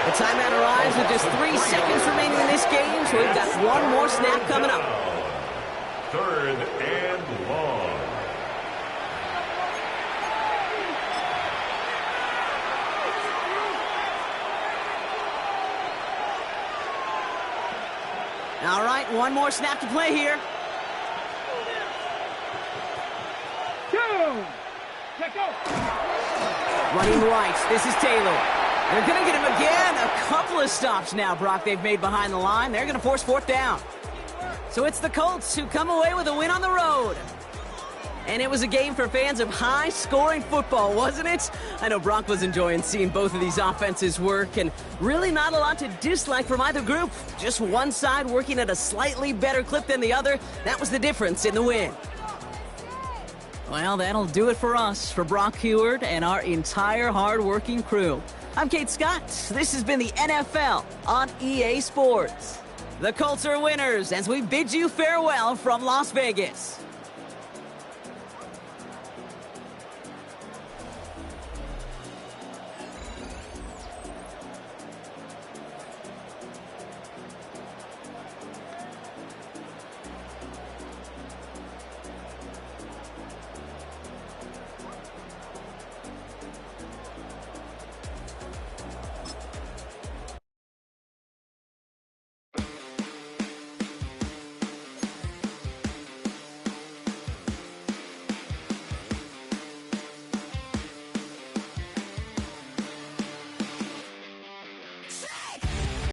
[SPEAKER 2] The timeout arrives with just 3 seconds remaining in this game, so we've got one more snap coming up.
[SPEAKER 3] 3rd and long.
[SPEAKER 2] All right, one more snap to play here.
[SPEAKER 5] 2. Let go.
[SPEAKER 2] Running right, this is Taylor. They're going to get him again. A couple of stops now, Brock, they've made behind the line. They're going to force 4th down. So it's the Colts who come away with a win on the road. And it was a game for fans of high-scoring football, wasn't it? I know Brock was enjoying seeing both of these offenses work, and really not a lot to dislike from either group. Just one side working at a slightly better clip than the other. That was the difference in the win. Well, that'll do it for us, for Brock Heward and our entire hard-working crew. I'm Kate Scott. This has been the NFL on EA Sports. The Colts are winners as we bid you farewell from Las Vegas.